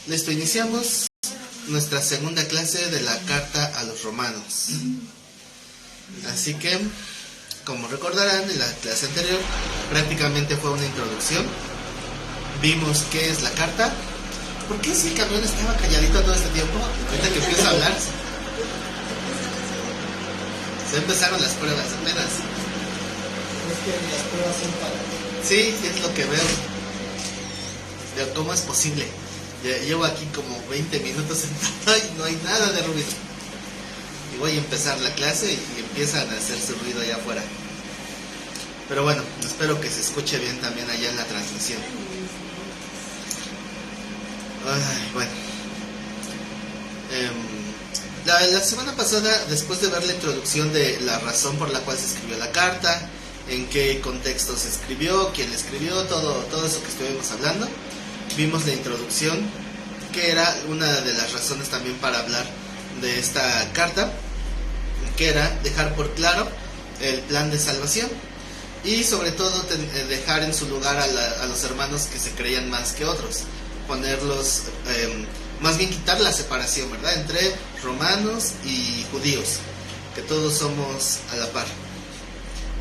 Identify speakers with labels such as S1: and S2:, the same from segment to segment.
S1: Listo, iniciamos nuestra segunda clase de la carta a los romanos. Así que, como recordarán, en la clase anterior prácticamente fue una introducción. Vimos qué es la carta. ¿Por qué si el camión estaba calladito todo este tiempo? Ahorita que empiezo a hablar. Se empezaron las pruebas apenas.
S2: Es que las pruebas son para...
S1: Sí, es lo que veo. ¿Cómo es posible? Llevo aquí como 20 minutos sentado y no hay nada de ruido. Y voy a empezar la clase y empiezan a hacerse ruido allá afuera. Pero bueno, espero que se escuche bien también allá en la transmisión. Ay, bueno. La semana pasada, después de ver la introducción de la razón por la cual se escribió la carta, en qué contexto se escribió, quién la escribió, todo eso que estuvimos hablando, vimos la introducción, que era una de las razones también para hablar de esta carta, que era dejar por claro el plan de salvación y sobre todo dejar en su lugar a los hermanos que se creían más que otros, ponerlos, más bien quitar la separación, ¿verdad?, entre romanos y judíos, que todos somos a la par.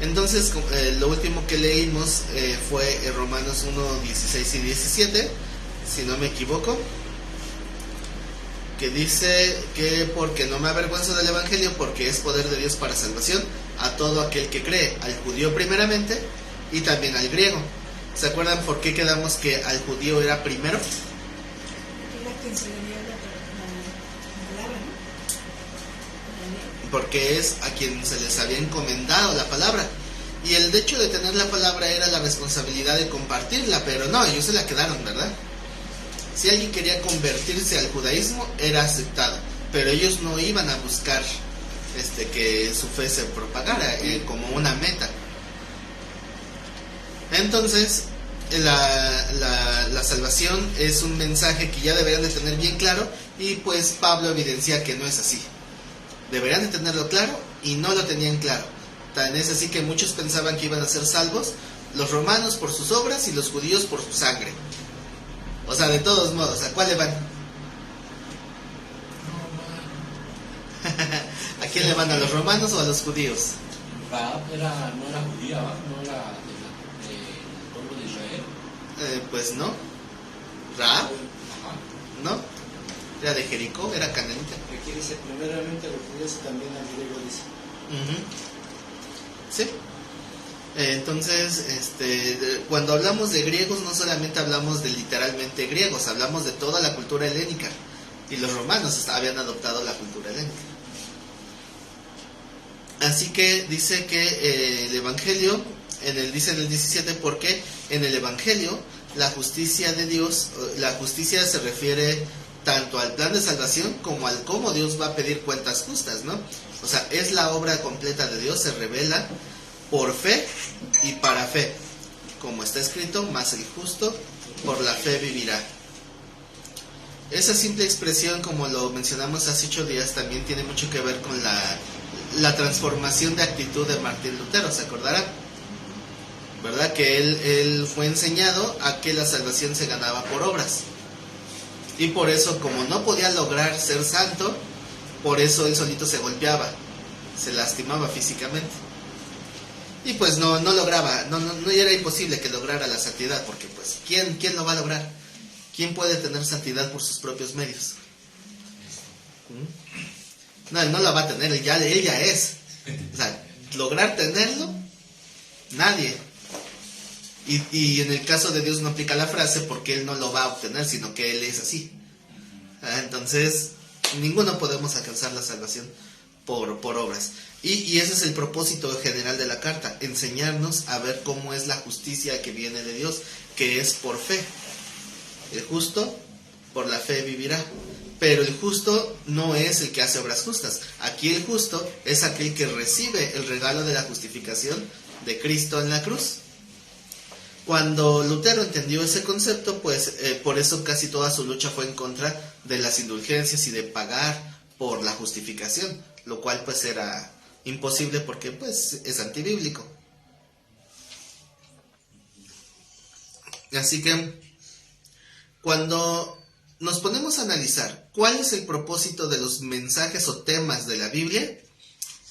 S1: Entonces, lo último que leímos fue Romanos 1, 16 y 17, si no me equivoco, que dice que porque no me avergüenzo del Evangelio, porque es poder de Dios para salvación a todo aquel que cree, al judío primeramente y también al griego. ¿Se acuerdan por qué quedamos que al judío era primero? Porque es a quien se les había encomendado la palabra. Y el hecho de tener la palabra era la responsabilidad de compartirla, pero no, ellos se la quedaron, ¿verdad? Si alguien quería convertirse al judaísmo, era aceptado, pero ellos no iban a buscar que su fe se propagara como una meta. Entonces, la salvación es un mensaje que ya deberían de tener bien claro, y pues Pablo evidencia que no es así. Deberían de tenerlo claro y no lo tenían claro. Tan es así que muchos pensaban que iban a ser salvos, los romanos por sus obras y los judíos por su sangre. O sea, de todos modos, ¿a cuál le van? ¿A quién le van, a los romanos o a los judíos?
S3: Raab no era judía, no era del pueblo de Israel.
S1: Pues no. Raab,
S3: Ajá.
S1: ¿no? Era de Jericó, era cananita.
S2: Aquí dice primeramente a los judíos y también al griego, dice.
S1: Sí. Entonces, cuando hablamos de griegos, no solamente hablamos de literalmente griegos, hablamos de toda la cultura helénica. Y los romanos habían adoptado la cultura helénica. Así que dice que el Evangelio, dice en el 17, porque en el Evangelio la justicia de Dios, la justicia se refiere tanto al plan de salvación como al cómo Dios va a pedir cuentas justas, ¿no? O sea, es la obra completa de Dios, se revela por fe y para fe, como está escrito, mas el justo por la fe vivirá. Esa simple expresión, como lo mencionamos hace 8 días, también tiene mucho que ver con la transformación de actitud de Martín Lutero, ¿se acordarán? ¿Verdad? Que él fue enseñado a que la salvación se ganaba por obras. Y por eso, como no podía lograr ser santo, por eso él solito se golpeaba, se lastimaba físicamente. Y pues no lograba, no era imposible que lograra la santidad, porque pues, ¿quién lo va a lograr? ¿Quién puede tener santidad por sus propios medios? No, él no la va a tener, él ya es. O sea, lograr tenerlo, nadie. Y en el caso de Dios no aplica la frase porque Él no lo va a obtener, sino que Él es así. Entonces, ninguno podemos alcanzar la salvación por obras. Y ese es el propósito general de la carta, enseñarnos a ver cómo es la justicia que viene de Dios, que es por fe. El justo por la fe vivirá. Pero el justo no es el que hace obras justas. Aquí el justo es aquel que recibe el regalo de la justificación de Cristo en la cruz. Cuando Lutero entendió ese concepto, pues por eso casi toda su lucha fue en contra de las indulgencias y de pagar por la justificación, lo cual pues era imposible porque pues es antibíblico. Así que cuando nos ponemos a analizar cuál es el propósito de los mensajes o temas de la Biblia,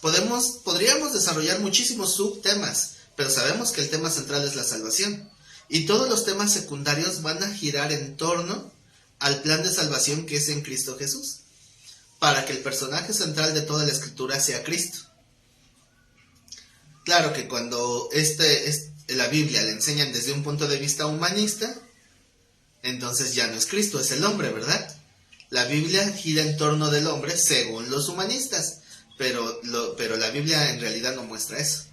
S1: podríamos desarrollar muchísimos subtemas, pero sabemos que el tema central es la salvación. Y todos los temas secundarios van a girar en torno al plan de salvación que es en Cristo Jesús, para que el personaje central de toda la Escritura sea Cristo. Claro que cuando la Biblia le enseñan desde un punto de vista humanista, entonces ya no es Cristo, es el hombre, ¿verdad? La Biblia gira en torno del hombre según los humanistas, pero la Biblia en realidad no muestra eso.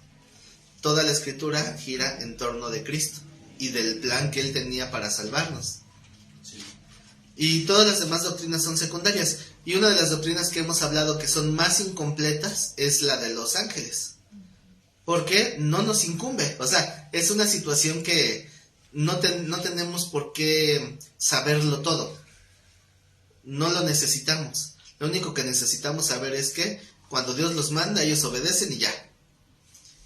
S1: Toda la Escritura gira en torno de Cristo y del plan que Él tenía para salvarnos.
S3: Sí.
S1: Y todas las demás doctrinas son secundarias. Y una de las doctrinas que hemos hablado que son más incompletas es la de los ángeles. Porque no nos incumbe. O sea, es una situación que no tenemos por qué saberlo todo. No lo necesitamos. Lo único que necesitamos saber es que cuando Dios los manda, ellos obedecen y ya.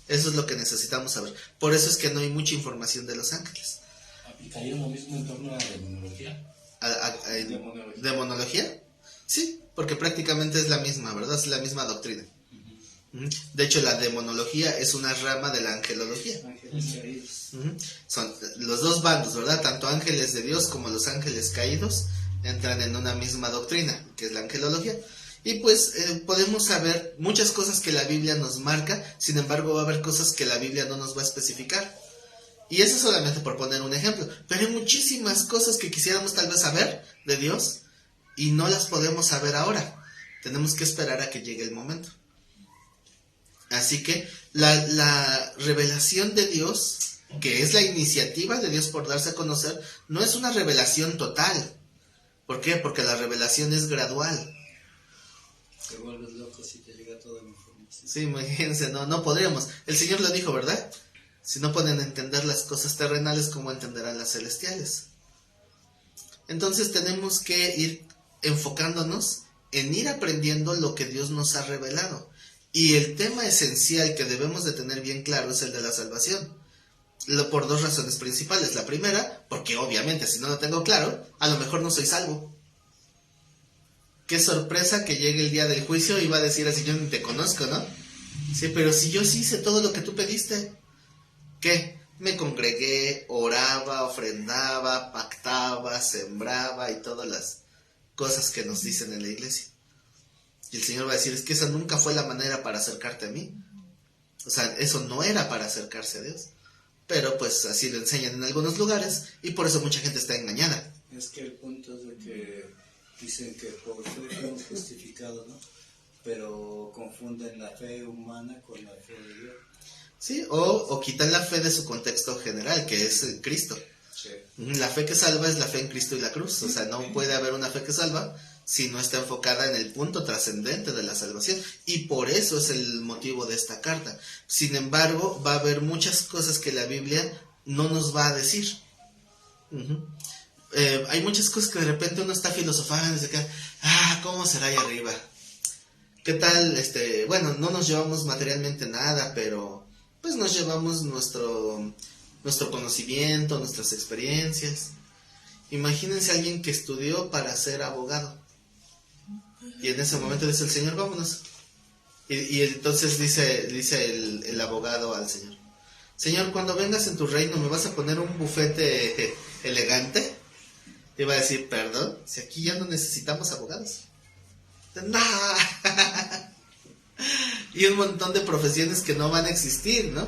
S1: Eso es lo que necesitamos saber. Por eso es que no hay mucha información de los ángeles.
S3: ¿Aplicaría lo mismo en torno a la demonología?
S1: ¿Demonología? Sí, porque prácticamente es la misma, ¿verdad? Es la misma doctrina. De hecho, la demonología es una rama de la angelología.
S2: Ángeles caídos.
S1: Son los dos bandos, ¿verdad? Tanto ángeles de Dios como los ángeles caídos entran en una misma doctrina, que es la angelología. Y pues podemos saber muchas cosas que la Biblia nos marca, sin embargo va a haber cosas que la Biblia no nos va a especificar. Y eso solamente por poner un ejemplo. Pero hay muchísimas cosas que quisiéramos tal vez saber de Dios y no las podemos saber ahora. Tenemos que esperar a que llegue el momento. Así que la revelación de Dios, que es la iniciativa de Dios por darse a conocer, no es una revelación total. ¿Por qué? Porque la revelación es gradual.
S2: Te vuelves loco si te llega toda la información.
S1: Sí, imagínense, no podríamos. El Señor lo dijo, ¿verdad? Si no pueden entender las cosas terrenales, ¿cómo entenderán las celestiales? Entonces tenemos que ir enfocándonos en ir aprendiendo lo que Dios nos ha revelado. Y el tema esencial que debemos de tener bien claro es el de la salvación. Por dos razones principales. La primera, porque obviamente si no lo tengo claro, a lo mejor no soy salvo. Qué sorpresa que llegue el día del juicio y va a decir así, yo ni te conozco, ¿no? Sí, pero si yo sí hice todo lo que tú pediste. ¿Qué? Me congregué, oraba, ofrendaba, pactaba, sembraba y todas las cosas que nos dicen en la iglesia. Y el Señor va a decir, es que esa nunca fue la manera para acercarte a mí. O sea, eso no era para acercarse a Dios. Pero pues así lo enseñan en algunos lugares y por eso mucha gente está engañada.
S2: Es que el punto es de que dicen que por fe fuimos justificados, ¿no? Pero confunden la fe humana con la fe de Dios.
S1: Sí, o quitan la fe de su contexto general, que es Cristo.
S2: Sí.
S1: La fe que salva es la fe en Cristo y la cruz. O sea, no puede haber una fe que salva si no está enfocada en el punto trascendente de la salvación. Y por eso es el motivo de esta carta. Sin embargo, va a haber muchas cosas que la Biblia no nos va a decir. Hay muchas cosas que de repente uno está filosofando y se queda, ¿cómo será ahí arriba? ¿Qué tal? Bueno, no nos llevamos materialmente nada, pero pues nos llevamos nuestro conocimiento, nuestras experiencias. Imagínense a alguien que estudió para ser abogado. Y en ese momento dice el Señor, vámonos. Y entonces dice el abogado al Señor, Señor, cuando vengas en tu reino, ¿me vas a poner un bufete elegante? Y va a decir, perdón, si aquí ya no necesitamos abogados. ¡No! Y un montón de profesiones que no van a existir, ¿no?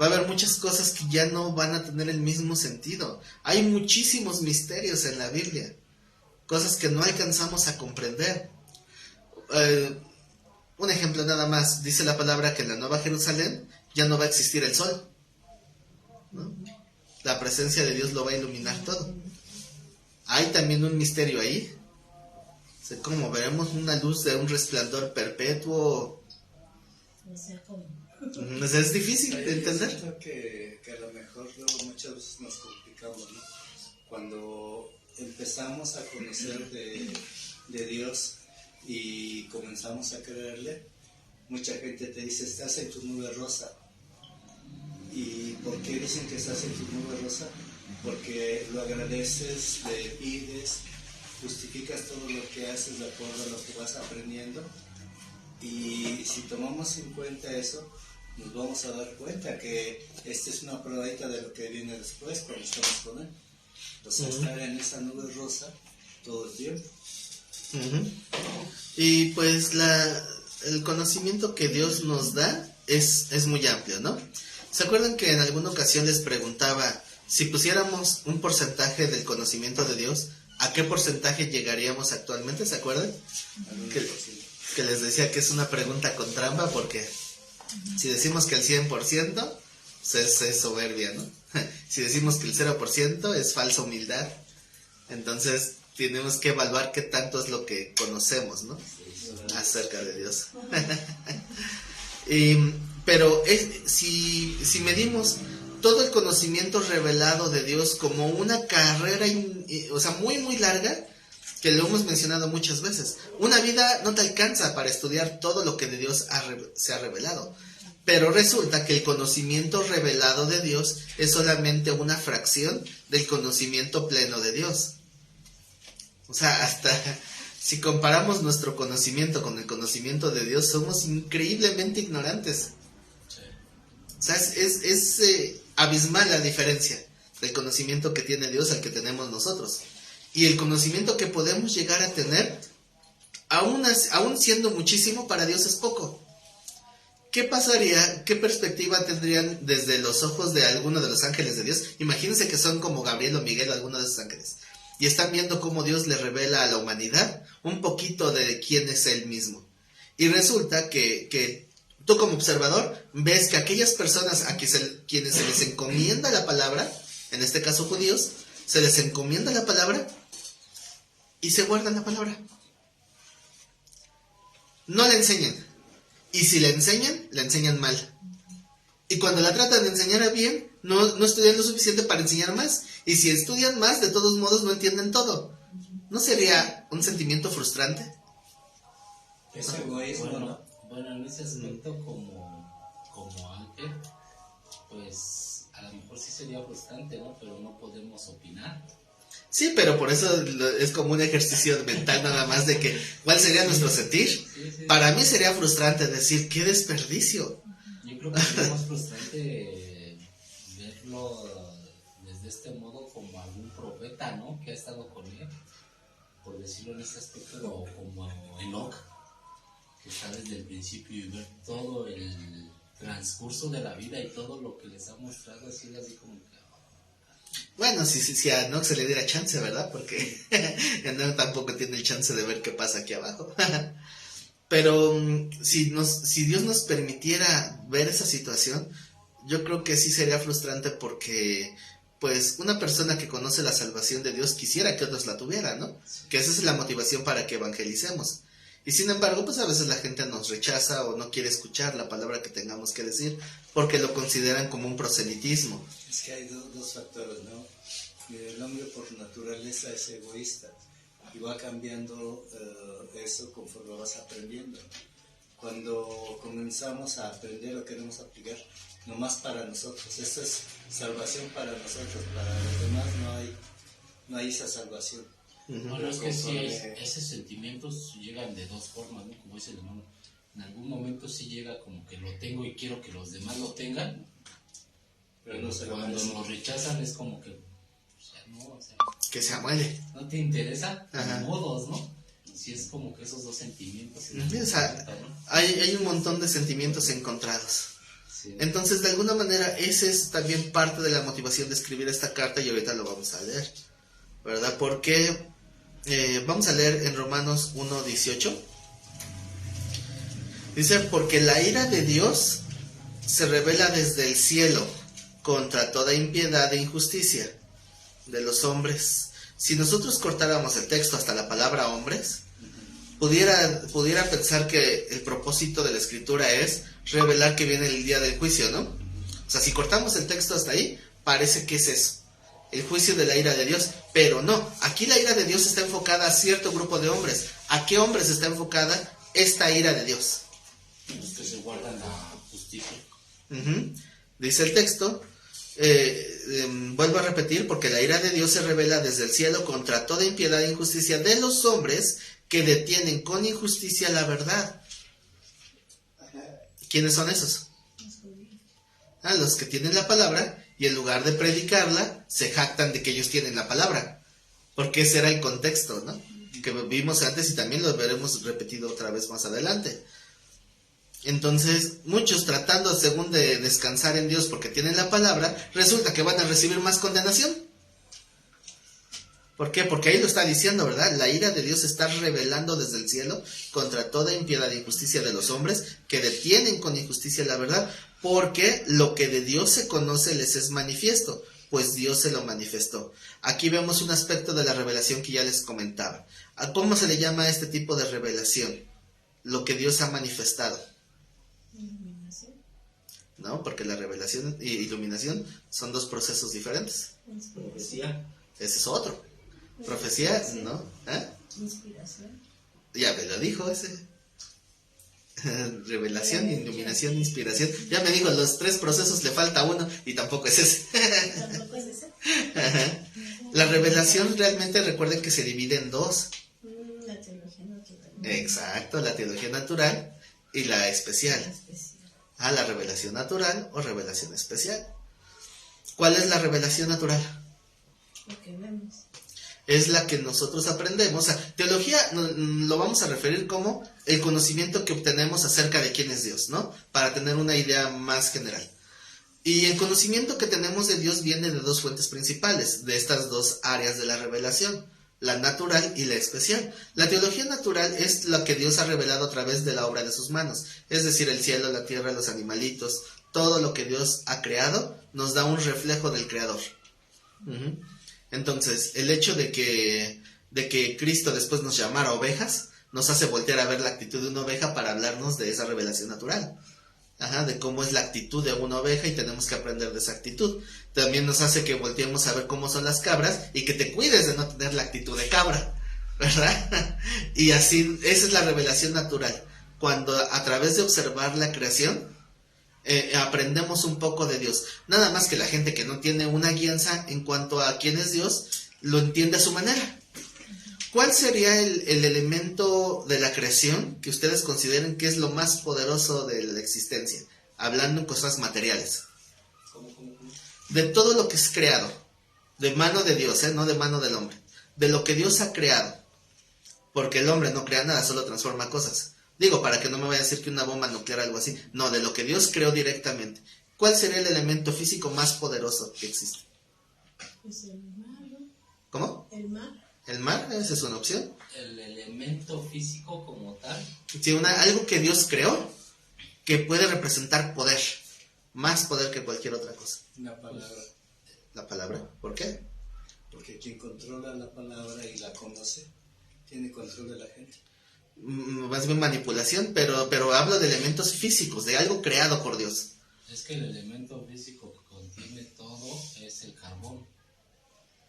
S1: Va a haber muchas cosas que ya no van a tener el mismo sentido. Hay muchísimos misterios en la Biblia, cosas que no alcanzamos a comprender. Un ejemplo nada más, dice la palabra que en la Nueva Jerusalén ya no va a existir el sol, ¿no? La presencia de Dios lo va a iluminar todo. Hay también un misterio ahí. O sea, como veremos una luz de un resplandor perpetuo. O sea, es difícil de entender.
S2: Yo siento que a lo mejor luego muchas veces nos complicamos, ¿no? Cuando empezamos a conocer de Dios y comenzamos a creerle, mucha gente te dice, estás en tu nube rosa. ¿Y por qué dicen que estás en tu nube rosa? Porque lo agradeces, le pides justificas todo lo que haces de acuerdo a lo que vas aprendiendo. Y si tomamos en cuenta eso, nos vamos a dar cuenta que esta es una probadita de lo que viene después cuando estamos con Él. O sea, estar en esa nube rosa todo el tiempo.
S1: Y pues el conocimiento que Dios nos da es muy amplio, ¿no? ¿Se acuerdan que en alguna ocasión les preguntaba, si pusiéramos un porcentaje del conocimiento de Dios, ¿a qué porcentaje llegaríamos actualmente? ¿Se acuerdan? Que les decía que es una pregunta con trampa, porque si decimos que el 100%, pues es soberbia, ¿no? Si decimos que el 0% es falsa humildad, entonces tenemos que evaluar qué tanto es lo que conocemos, ¿no? Acerca de Dios. Pero si medimos todo el conocimiento revelado de Dios como una carrera, o sea, muy muy larga, que lo hemos mencionado muchas veces, una vida no te alcanza para estudiar todo lo que de Dios se ha revelado, pero resulta que el conocimiento revelado de Dios es solamente una fracción del conocimiento pleno de Dios. O sea, hasta si comparamos nuestro conocimiento con el conocimiento de Dios, somos increíblemente ignorantes. O sea, es abismal la diferencia del conocimiento que tiene Dios al que tenemos nosotros. Y el conocimiento que podemos llegar a tener, aún siendo muchísimo, para Dios es poco. ¿Qué pasaría? ¿Qué perspectiva tendrían desde los ojos de alguno de los ángeles de Dios? Imagínense que son como Gabriel o Miguel o alguno de esos ángeles. Y están viendo cómo Dios le revela a la humanidad un poquito de quién es Él mismo. Y resulta que tú como observador ves que aquellas personas a quienes se les encomienda la palabra, en este caso judíos, se les encomienda la palabra y se guardan la palabra. No la enseñan. Y si la enseñan mal. Y cuando la tratan de enseñar bien, no estudian lo suficiente para enseñar más. Y si estudian más, de todos modos no entienden todo. ¿No sería un sentimiento frustrante?
S2: Es egoísmo, ¿no?
S3: Bueno, en ese aspecto como ángel, pues a lo mejor sí sería frustrante, ¿no? Pero no podemos opinar.
S1: Sí, pero por eso es como un ejercicio mental nada más de que, ¿cuál sería nuestro sentir?
S3: Sí.
S1: Para mí sería frustrante decir, ¡qué desperdicio!
S3: Yo creo que sería más frustrante verlo desde este modo como algún profeta, ¿no? Que ha estado con él, por decirlo en ese aspecto, o como Enoch, que está desde el principio y ver todo el transcurso de la vida y todo lo que les ha mostrado, así como que...
S1: Bueno, si a Enoch se le diera chance, ¿verdad? Porque Enoch tampoco tiene el chance de ver qué pasa aquí abajo. Pero si Dios nos permitiera ver esa situación, yo creo que sí sería frustrante, porque pues una persona que conoce la salvación de Dios quisiera que otros la tuvieran, ¿no? Que esa es la motivación para que evangelicemos. Y sin embargo, pues a veces la gente nos rechaza o no quiere escuchar la palabra que tengamos que decir, porque lo consideran como un proselitismo.
S2: Es que hay dos factores, ¿no? El hombre por naturaleza es egoísta y va cambiando eso conforme vas aprendiendo. Cuando comenzamos a aprender o queremos aplicar, nomás para nosotros, esto es salvación para nosotros, para los demás no hay esa salvación.
S3: Bueno, es que sí, esos sentimientos llegan de dos formas, ¿no? Como dice el hermano, en algún momento sí llega como que lo tengo y quiero que los demás lo tengan, pero no sé, cuando nos rechazan es como que,
S1: que se amuele.
S3: No te interesa, de modos, ¿no? Sí, es como que esos dos sentimientos.
S1: O sea, ¿no? hay un montón de sentimientos encontrados.
S3: Sí.
S1: Entonces, de alguna manera, ese es también parte de la motivación de escribir esta carta, y ahorita lo vamos a leer, ¿verdad? Porque vamos a leer en Romanos 1:18. Dice, porque la ira de Dios se revela desde el cielo contra toda impiedad e injusticia de los hombres. Si nosotros cortáramos el texto hasta la palabra hombres, pudiera pensar que el propósito de la escritura es revelar que viene el día del juicio, ¿no? O sea, si cortamos el texto hasta ahí, parece que es eso, el juicio de la ira de Dios. Pero no, aquí la ira de Dios está enfocada a cierto grupo de hombres. ¿A qué hombres está enfocada esta ira de Dios?
S3: Los que se guardan la justicia.
S1: Dice el texto, Vuelvo a repetir, porque la ira de Dios se revela desde el cielo contra toda impiedad e injusticia de los hombres que detienen con injusticia la verdad. ¿Quiénes son esos? Los que tienen la palabra y en lugar de predicarla, se jactan de que ellos tienen la palabra. Porque ese era el contexto, ¿no? Que vimos antes y también lo veremos repetido otra vez más adelante. Entonces, muchos tratando según de descansar en Dios porque tienen la palabra, resulta que van a recibir más condenación. ¿Por qué? Porque ahí lo está diciendo, ¿verdad? La ira de Dios se está revelando desde el cielo contra toda impiedad e injusticia de los hombres que detienen con injusticia la verdad, porque lo que de Dios se conoce les es manifiesto, pues Dios se lo manifestó. Aquí vemos un aspecto de la revelación que ya les comentaba. ¿A cómo se le llama a este tipo de revelación? Lo que Dios ha manifestado.
S4: Iluminación.
S1: ¿No? Porque la revelación y iluminación son dos procesos diferentes.
S3: Profecía.
S1: Ese es otro. Profecía, ¿no?
S4: Inspiración.
S1: Ya me lo dijo ese. Revelación, iluminación, inspiración. Ya me dijo, los tres procesos le falta uno y tampoco es ese.
S4: ¿Tampoco es ese?
S1: La revelación realmente recuerden que se divide en dos.
S4: La teología natural.
S1: Exacto, la teología natural y la especial. La revelación natural o revelación especial. ¿Cuál es la revelación natural?
S4: Lo que vemos.
S1: Es la que nosotros aprendemos. Teología lo vamos a referir como el conocimiento que obtenemos acerca de quién es Dios, ¿no? Para tener una idea más general. Y el conocimiento que tenemos de Dios viene de dos fuentes principales, de estas dos áreas de la revelación, la natural y la especial. La teología natural es la que Dios ha revelado a través de la obra de sus manos, es decir, el cielo, la tierra, los animalitos, todo lo que Dios ha creado nos da un reflejo del Creador. Entonces, el hecho de que Cristo después nos llamara ovejas, nos hace voltear a ver la actitud de una oveja para hablarnos de esa revelación natural. De cómo es la actitud de una oveja y tenemos que aprender de esa actitud. También nos hace que volteemos a ver cómo son las cabras y que te cuides de no tener la actitud de cabra, ¿verdad? Y así, esa es la revelación natural. Cuando a través de observar la creación, aprendemos un poco de Dios. Nada más que la gente que no tiene una guianza en cuanto a quién es Dios, lo entiende a su manera. ¿Cuál sería el elemento de la creación que ustedes consideren que es lo más poderoso de la existencia? Hablando en cosas materiales.
S3: ¿Cómo?
S1: De todo lo que es creado, de mano de Dios, no de mano del hombre. De lo que Dios ha creado. Porque el hombre no crea nada, solo transforma cosas. Digo, para que no me vaya a decir que una bomba nuclear o algo así. No, de lo que Dios creó directamente. ¿Cuál sería el elemento físico más poderoso que existe?
S4: Pues el mar, ¿no?
S1: ¿Cómo?
S4: El mar.
S1: ¿El mar? ¿Esa es una opción?
S3: El elemento físico como tal.
S1: Sí, algo que Dios creó que puede representar poder. Más poder que cualquier otra cosa.
S2: La palabra.
S1: ¿La palabra? ¿Por qué?
S2: Porque quien controla la palabra y la conoce, tiene control de la gente.
S1: Más bien manipulación, pero hablo de elementos físicos, de algo creado por Dios.
S3: Es que el elemento físico que contiene todo es el carbón.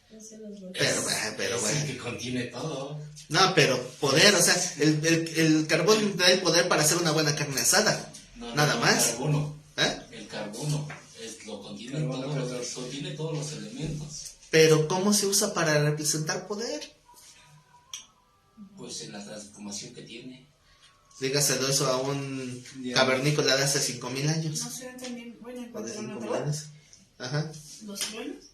S1: Pero
S3: es
S1: bueno.
S3: el que contiene todo.
S1: No, pero poder, o sea, el carbón da el poder para hacer una buena carne asada. Nada más.
S3: El carbono.
S1: ¿Eh?
S3: El carbono lo contiene contiene todos los elementos.
S1: Pero ¿cómo se usa para representar poder?
S3: Pues en la transformación que tiene.
S1: Dígaselo eso a un cavernícola de hace 5,000 años.
S4: No será también, bueno, en
S1: O de
S4: cuanto a
S1: 5,000
S4: natural,
S1: años. Ajá.
S4: los truenos.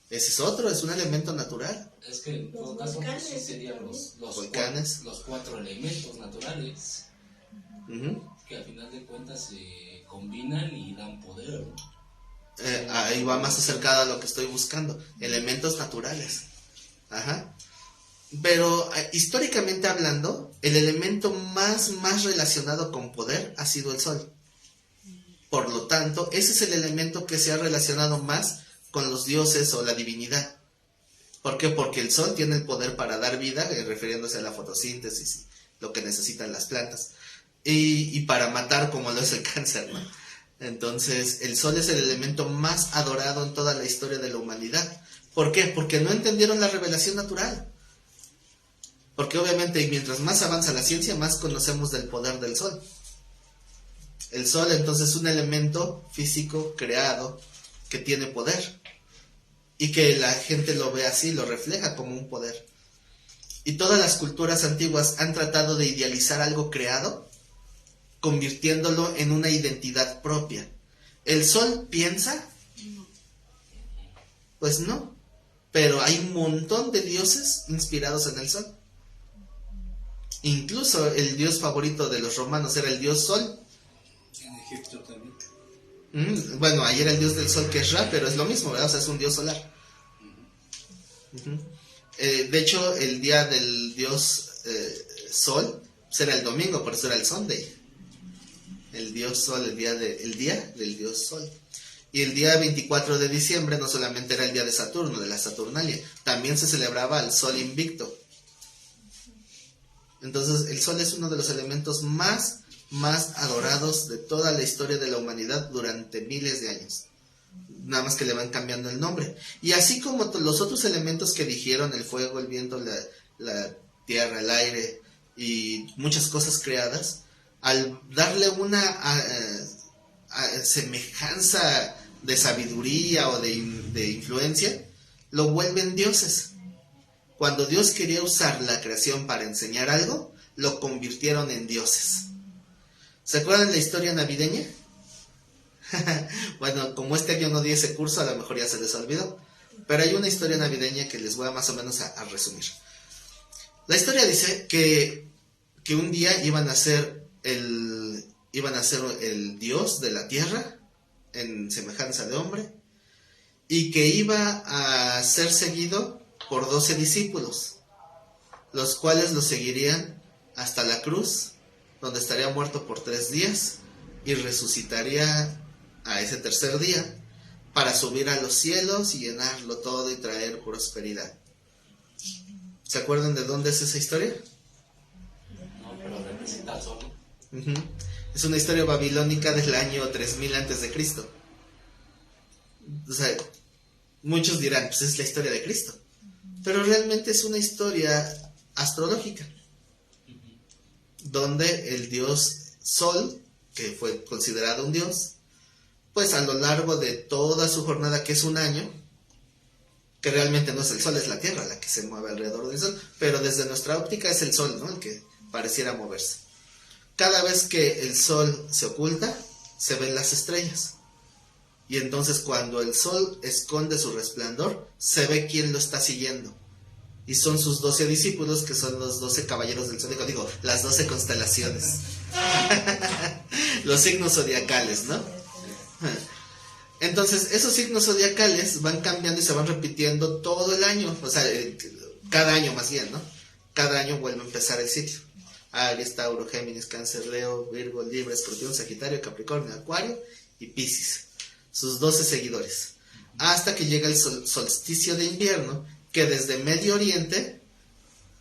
S1: Ese es otro, es un elemento natural.
S3: Es que en todo caso pues, sí serían los
S1: volcanes.
S3: Los cuatro elementos naturales que al final de cuentas se combinan y dan poder, ¿no?
S1: Ahí va más acercado a lo que estoy buscando. Elementos naturales. Ajá. Pero históricamente hablando, el elemento más relacionado con poder ha sido el sol. Por lo tanto, ese es el elemento que se ha relacionado más con los dioses o la divinidad. ¿Por qué? Porque el sol tiene el poder para dar vida, refiriéndose a la fotosíntesis, lo que necesitan las plantas, y para matar, como lo es el cáncer, ¿no? Entonces, el sol es el elemento más adorado en toda la historia de la humanidad. ¿Por qué? Porque no entendieron la revelación natural. Porque obviamente, y mientras más avanza la ciencia, más conocemos del poder del sol. El sol, entonces, es un elemento físico creado que tiene poder y que la gente lo ve así, lo refleja como un poder. Y todas las culturas antiguas han tratado de idealizar algo creado, convirtiéndolo en una identidad propia. ¿El sol piensa? Pues no, pero hay un montón de dioses inspirados en el sol. Incluso el dios favorito de los romanos era el dios sol.
S2: En Egipto también.
S1: Bueno, ahí era el dios del sol, que es Ra, pero es lo mismo, ¿verdad? O sea, es un dios solar. De hecho, el día del dios sol será el domingo, por eso era el Sunday. El dios sol, el día del dios sol. Y el día 24 de diciembre no solamente era el día de Saturno, de la Saturnalia, también se celebraba al sol invicto. Entonces el sol es uno de los elementos más adorados de toda la historia de la humanidad durante miles de años. Nada más que le van cambiando el nombre. Y así como los otros elementos que dijeron, el fuego, el viento, la tierra, el aire y muchas cosas creadas, al darle una semejanza de sabiduría o de influencia, lo vuelven dioses. Cuando Dios quería usar la creación para enseñar algo, lo convirtieron en dioses. ¿Se acuerdan de la historia navideña? Bueno, como este año no di ese curso, a lo mejor ya se les olvidó. Pero hay una historia navideña que les voy a más o menos a resumir. La historia dice que un día iban a ser el dios de la tierra, en semejanza de hombre, y que iba a ser seguido por 12 discípulos, los cuales lo seguirían hasta la cruz, donde estaría muerto por 3 días y resucitaría a ese tercer día para subir a los cielos y llenarlo todo y traer prosperidad. ¿Se acuerdan de dónde es esa historia?
S3: No, pero representa el sol.
S1: Es una historia babilónica del año 3000 antes de Cristo. O sea, muchos dirán, pues es la historia de Cristo, pero realmente es una historia astrológica, donde el dios Sol, que fue considerado un dios, pues a lo largo de toda su jornada, que es un año, que realmente no es el Sol, es la Tierra la que se mueve alrededor del Sol, pero desde nuestra óptica es el Sol, ¿no?, el que pareciera moverse. Cada vez que el Sol se oculta, se ven las estrellas. Y entonces cuando el Sol esconde su resplandor, se ve quién lo está siguiendo. Y son sus 12 discípulos, que son los 12 caballeros del zodiaco, digo, las 12 constelaciones. Los signos zodiacales, ¿no? Entonces, esos signos zodiacales van cambiando y se van repitiendo todo el año. O sea, cada año más bien, ¿no? Cada año vuelve a empezar el ciclo. Aries, Tauro, Géminis, Cáncer, Leo, Virgo, Libra, Escorpión, Sagitario, Capricornio, Acuario y Piscis. Sus 12 seguidores. Hasta que llega el solsticio de invierno, que desde Medio Oriente,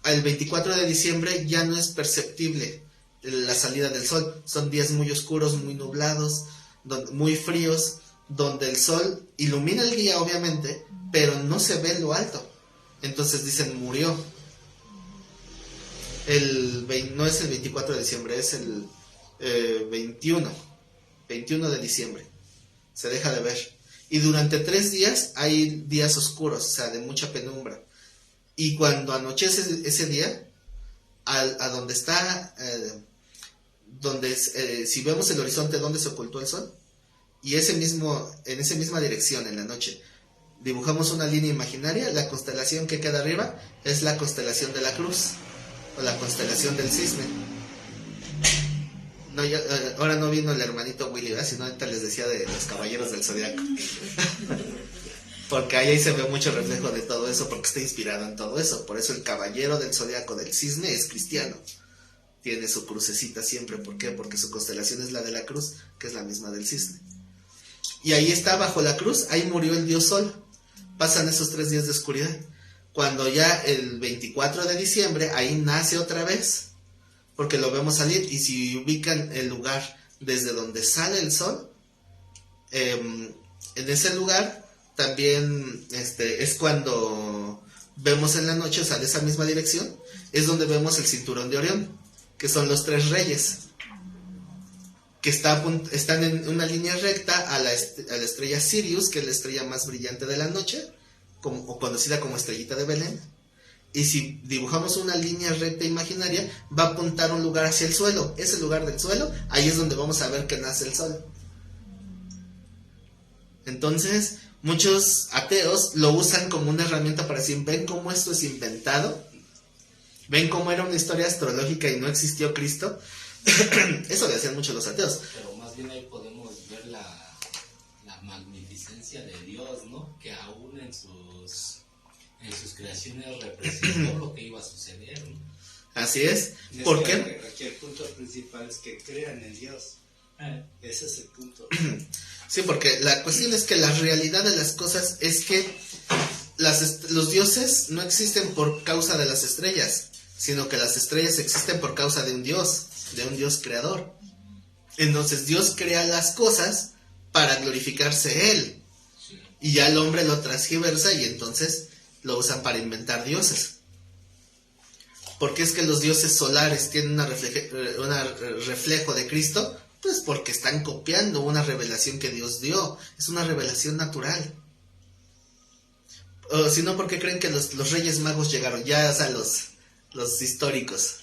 S1: el 24 de diciembre, ya no es perceptible la salida del sol. Son días muy oscuros, muy nublados, muy fríos, donde el sol ilumina el día, obviamente, pero no se ve en lo alto. Entonces dicen, murió. No es el 24 de diciembre, es el 21 de diciembre. Se deja de ver. Y durante 3 días hay días oscuros, o sea, de mucha penumbra. Y cuando anochece ese día, a donde está, si vemos el horizonte donde se ocultó el sol, y en esa misma dirección en la noche, dibujamos una línea imaginaria, la constelación que queda arriba es la constelación de la cruz, o la constelación del cisne. No, ahora no vino el hermanito Willy, ¿verdad? Sino ahorita les decía de los caballeros del zodiaco. Porque ahí se ve mucho reflejo de todo eso, porque está inspirado en todo eso. Por eso el caballero del zodiaco del cisne es cristiano. Tiene su crucecita siempre. ¿Por qué? Porque su constelación es la de la cruz, que es la misma del cisne. Y ahí está, bajo la cruz, ahí murió el dios Sol. Pasan esos 3 días de oscuridad. Cuando ya el 24 de diciembre, ahí nace otra vez, porque lo vemos salir. Y si ubican el lugar desde donde sale el sol, en ese lugar también es cuando vemos en la noche, o sea, de esa misma dirección, es donde vemos el cinturón de Orión, que son los 3 reyes. que están en una línea recta a la estrella Sirius, que es la estrella más brillante de la noche, o conocida como estrellita de Belén. Y si dibujamos una línea recta imaginaria, va a apuntar un lugar hacia el suelo. Ese lugar del suelo, ahí es donde vamos a ver que nace el sol. Entonces, muchos ateos lo usan como una herramienta para decir, ven cómo esto es inventado, ven cómo era una historia astrológica y no existió Cristo. Eso le hacían mucho los ateos.
S3: Pero más bien ahí podemos ver la magnificencia de Dios, ¿no? Que aún en sus creaciones representó lo que iba a suceder, ¿no?
S1: Así es.
S2: Y es
S1: ¿Por
S2: que
S1: qué?
S2: Aquí el punto principal es que crean en Dios. Ese es el punto.
S1: Sí, porque la cuestión es que la realidad de las cosas es que los dioses no existen por causa de las estrellas, sino que las estrellas existen por causa de un dios creador. Entonces Dios crea las cosas para glorificarse Él, y ya el hombre lo transgiversa y entonces lo usan para inventar dioses. ¿Por qué es que los dioses solares tienen un reflejo de Cristo? Pues porque están copiando una revelación que Dios dio. Es una revelación natural. O si no, ¿por qué creen que los Reyes Magos llegaron? Ya, o sea, los históricos.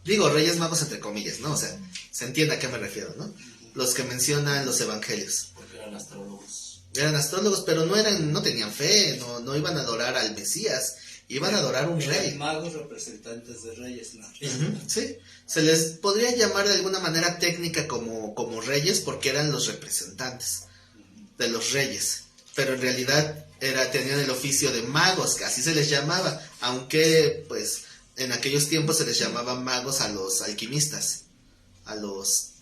S1: Digo, Reyes Magos entre comillas, ¿no? O sea, se entiende a qué me refiero, ¿no? Los que mencionan los evangelios.
S3: Porque eran astrólogos.
S1: Eran astrólogos, pero no tenían fe, no iban a adorar al Mesías. Iban a adorar un rey.
S2: Magos representantes de reyes, ¿no?
S1: Sí, se les podría llamar de alguna manera técnica como reyes porque eran los representantes de los reyes, pero en realidad tenían el oficio de magos, que así se les llamaba, aunque pues en aquellos tiempos se les llamaba magos a los alquimistas, a los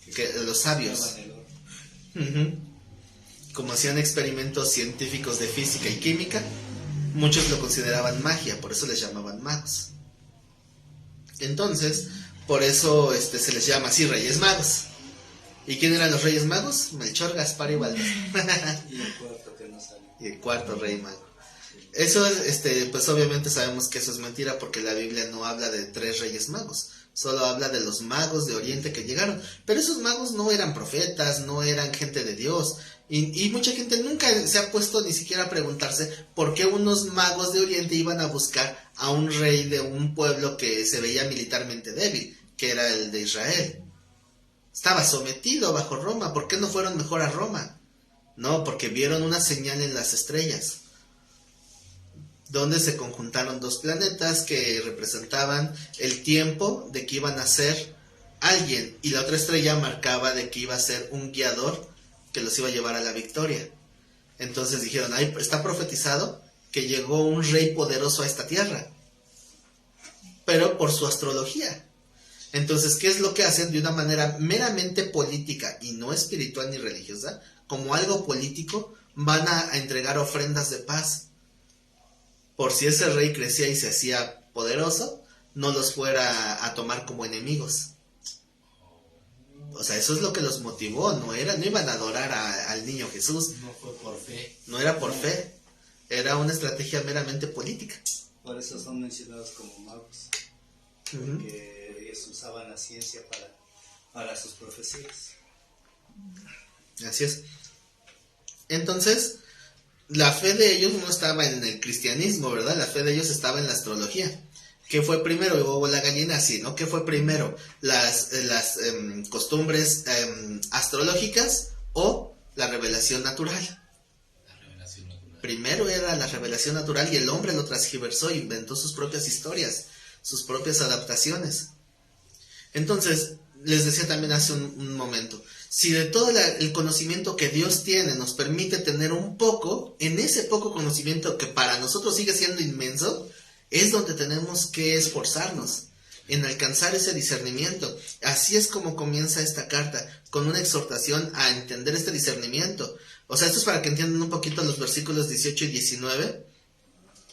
S1: sabios. Como hacían experimentos científicos de física y química, muchos lo consideraban magia, por eso les llamaban magos. Entonces, por eso se les llama así Reyes Magos. ¿Y quién eran los Reyes Magos? Melchor, Gaspar y Baltasar.
S2: Y el cuarto que no sale.
S1: Y el cuarto Rey Mago. Eso pues obviamente sabemos que eso es mentira porque la Biblia no habla de 3 Reyes Magos. Solo habla de los magos de Oriente que llegaron. Pero esos magos no eran profetas, no eran gente de Dios. Y mucha gente nunca se ha puesto ni siquiera a preguntarse por qué unos magos de Oriente iban a buscar a un rey de un pueblo que se veía militarmente débil, que era el de Israel. Estaba sometido bajo Roma. ¿Por qué no fueron mejor a Roma? No, porque vieron una señal en las estrellas, donde se conjuntaron 2 planetas que representaban el tiempo de que iban a ser alguien, y la otra estrella marcaba de que iba a ser un guiador que los iba a llevar a la victoria. Entonces dijeron, ahí está profetizado que llegó un rey poderoso a esta tierra, pero por su astrología. Entonces, ¿qué es lo que hacen? De una manera meramente política y no espiritual ni religiosa, como algo político, van a entregar ofrendas de paz. Por si ese rey crecía y se hacía poderoso, no los fuera a tomar como enemigos. O sea, eso es lo que los motivó, no iban a adorar al niño Jesús.
S3: No fue por fe.
S1: No era por fe, era una estrategia meramente política.
S2: Por eso son mencionados como magos, porque ellos usaban la ciencia para sus profecías.
S1: Así es. Entonces, la fe de ellos no estaba en el cristianismo, ¿verdad? La fe de ellos estaba en la astrología. ¿Qué fue primero? El huevo o la gallina, sí, ¿no? ¿Qué fue primero? ¿Las costumbres astrológicas o la revelación natural?
S3: La revelación natural.
S1: Primero era la revelación natural y el hombre lo transgiversó, inventó sus propias historias, sus propias adaptaciones. Entonces, les decía también hace un momento, si de todo el conocimiento que Dios tiene nos permite tener un poco, en ese poco conocimiento que para nosotros sigue siendo inmenso, es donde tenemos que esforzarnos en alcanzar ese discernimiento. Así es como comienza esta carta, con una exhortación a entender este discernimiento. O sea, esto es para que entiendan un poquito los versículos 18 y 19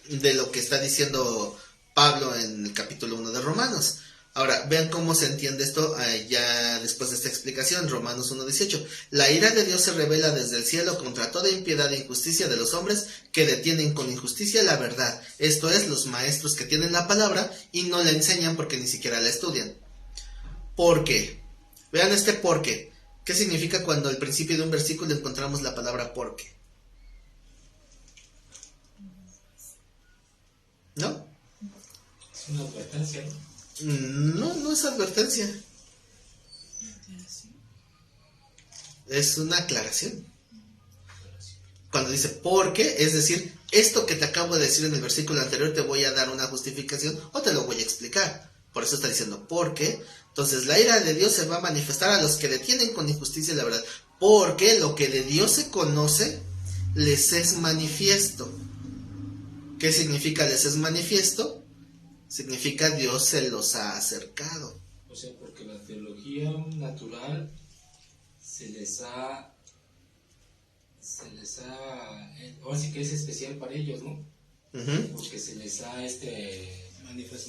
S1: de lo que está diciendo Pablo en el capítulo 1 de Romanos. Ahora, vean cómo se entiende esto ya después de esta explicación. Romanos 1:18. La ira de Dios se revela desde el cielo contra toda impiedad e injusticia de los hombres que detienen con injusticia la verdad. Esto es, los maestros que tienen la palabra y no la enseñan porque ni siquiera la estudian. ¿Por qué? Vean este por qué. ¿Qué significa cuando al principio de un versículo encontramos la palabra porque? ¿No?
S3: Es una advertencia, ¿no?
S1: No, no es advertencia. Es una aclaración. Cuando dice porque, es decir, esto que te acabo de decir en el versículo anterior te voy a dar una justificación o te lo voy a explicar. Por eso está diciendo porque. Entonces la ira de Dios se va a manifestar a los que detienen con injusticia la verdad. Porque lo que de Dios se conoce les es manifiesto. ¿Qué significa les es manifiesto? Significa Dios se los ha acercado.
S3: O sea, porque la teología natural se les ha, ahora sí que es especial para ellos, ¿no?
S1: Uh-huh.
S3: Porque se les ha